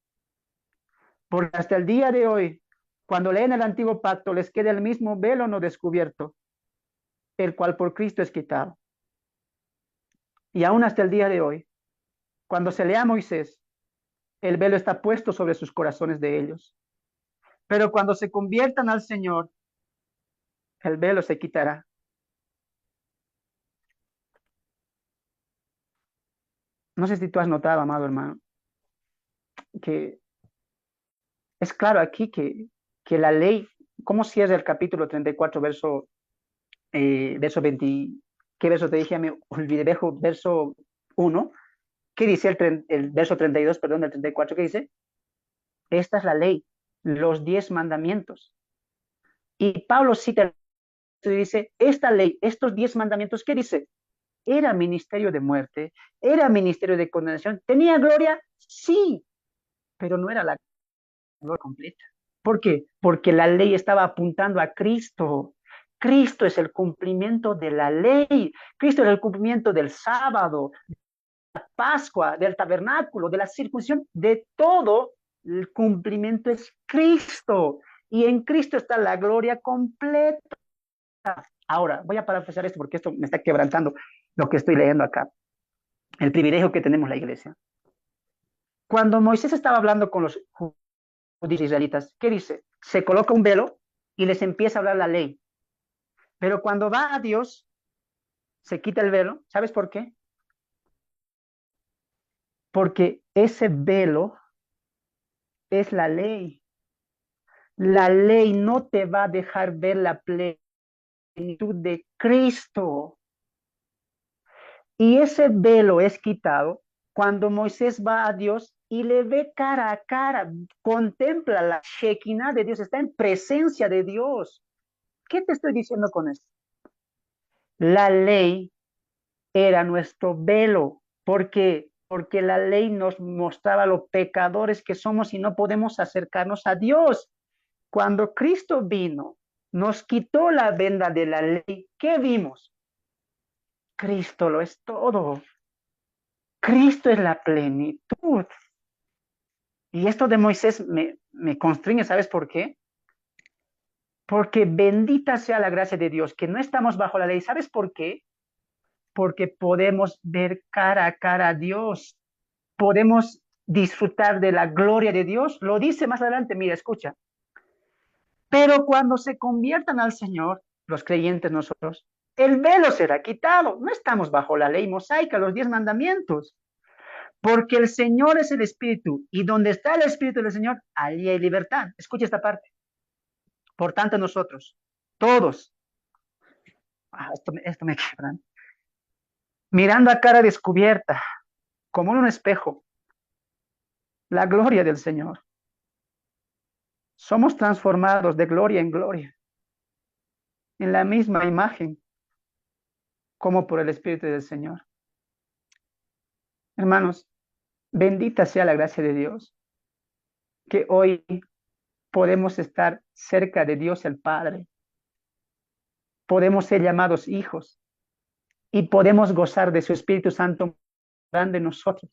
Porque hasta el día de hoy, cuando leen el antiguo pacto, les queda el mismo velo no descubierto, el cual por Cristo es quitado. Y aún hasta el día de hoy, cuando se lea a Moisés, el velo está puesto sobre sus corazones de ellos. Pero cuando se conviertan al Señor, el velo se quitará. No sé si tú has notado, amado hermano, que es claro aquí que la ley, ¿cómo cierra el capítulo 34, verso 20? ¿Qué verso te dije? Me olvidé, verso 1. ¿Qué dice el verso 32, perdón, del 34? ¿Qué dice? Esta es la ley, los 10 mandamientos. Y Pablo cita y dice, esta ley, estos 10 mandamientos, ¿qué dice? Era ministerio de muerte, era ministerio de condenación. ¿Tenía gloria? Sí, pero no era la gloria completa. ¿Por qué? Porque la ley estaba apuntando a Cristo. Cristo es el cumplimiento de la ley. Cristo es el cumplimiento del sábado, de la Pascua, del tabernáculo, de la circuncisión, de todo. El cumplimiento es Cristo. Y en Cristo está la gloria completa. Ahora, voy a parafrasear esto porque esto me está quebrantando lo que estoy leyendo acá. El privilegio que tenemos la iglesia. Cuando Moisés estaba hablando con los judíos israelitas, ¿qué dice? Se coloca un velo y les empieza a hablar la ley. Pero cuando va a Dios, se quita el velo. ¿Sabes por qué? Porque ese velo es la ley. La ley no te va a dejar ver la plenitud de Cristo. Y ese velo es quitado cuando Moisés va a Dios y le ve cara a cara, contempla la Shekinah de Dios, está en presencia de Dios. ¿Qué te estoy diciendo con esto? La ley era nuestro velo, porque la ley nos mostraba los pecadores que somos y no podemos acercarnos a Dios. Cuando Cristo vino, nos quitó la venda de la ley. ¿Qué vimos? Cristo lo es todo. Cristo es la plenitud. Y esto de Moisés me constriñe, ¿sabes por qué? Porque bendita sea la gracia de Dios, que no estamos bajo la ley. ¿Sabes por qué? Porque podemos ver cara a cara a Dios. Podemos disfrutar de la gloria de Dios. Lo dice más adelante, mira, escucha. Pero cuando se conviertan al Señor, los creyentes nosotros, el velo será quitado. No estamos bajo la ley mosaica, los 10 mandamientos. Porque el Señor es el Espíritu, y donde está el Espíritu del Señor, allí hay libertad. Escucha esta parte. Por tanto, nosotros, todos, esto me quebran, mirando a cara descubierta, como en un espejo, la gloria del Señor, somos transformados de gloria en gloria, en la misma imagen, como por el Espíritu del Señor. Hermanos, bendita sea la gracia de Dios, que hoy podemos estar cerca de Dios el Padre, podemos ser llamados hijos y podemos gozar de su Espíritu Santo grande en nosotros.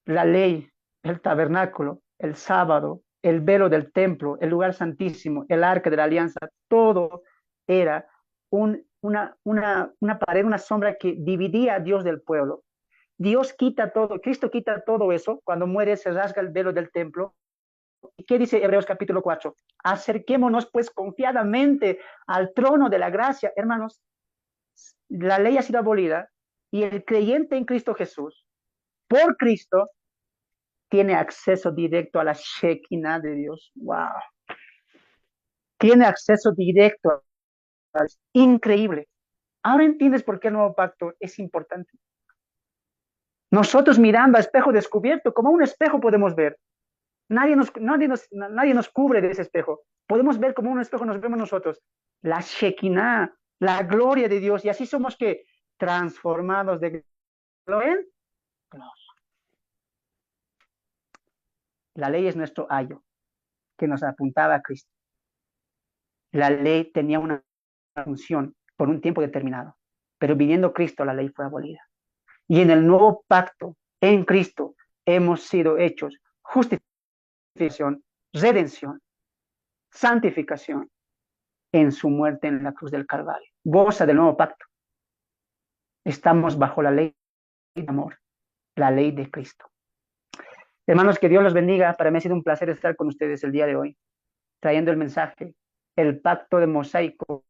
La ley, el tabernáculo, el sábado, el velo del templo, el lugar santísimo, el arca de la alianza, todo era una pared, una sombra que dividía a Dios del pueblo. Dios quita todo, Cristo quita todo eso, cuando muere se rasga el velo del templo. ¿Y qué dice Hebreos capítulo 4? Acerquémonos pues confiadamente al trono de la gracia. Hermanos, la ley ha sido abolida y el creyente en Cristo Jesús, por Cristo, tiene acceso directo a la Shekinah de Dios. ¡Wow! Tiene acceso directo. Es increíble. Ahora entiendes por qué el nuevo pacto es importante. Nosotros mirando a espejo descubierto, como un espejo podemos ver. Nadie nos cubre de ese espejo. Podemos ver como un espejo, nos vemos nosotros. La Shekinah, la gloria de Dios. Y así somos que transformados de gloria en gloria. La ley es nuestro ayo que nos apuntaba a Cristo. La ley tenía una función por un tiempo determinado, pero viniendo Cristo la ley fue abolida. Y en el nuevo pacto, en Cristo, hemos sido hechos justificación, redención, santificación en su muerte en la cruz del Calvario. Goza del nuevo pacto. Estamos bajo la ley de amor, la ley de Cristo. Hermanos, que Dios los bendiga. Para mí ha sido un placer estar con ustedes el día de hoy, trayendo el mensaje, el pacto de mosaico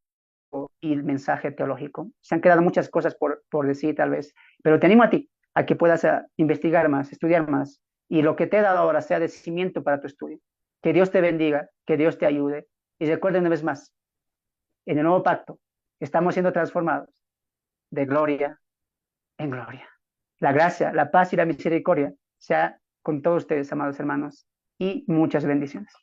y el mensaje teológico. Se han quedado muchas cosas por decir tal vez, pero te animo a ti a que puedas investigar más, estudiar más, y lo que te he dado ahora sea de cimiento para tu estudio. Que Dios te bendiga, que Dios te ayude, y recuerden una vez más, en el nuevo pacto estamos siendo transformados de gloria en gloria. La gracia, la paz y la misericordia sea con todos ustedes, amados hermanos, y muchas bendiciones.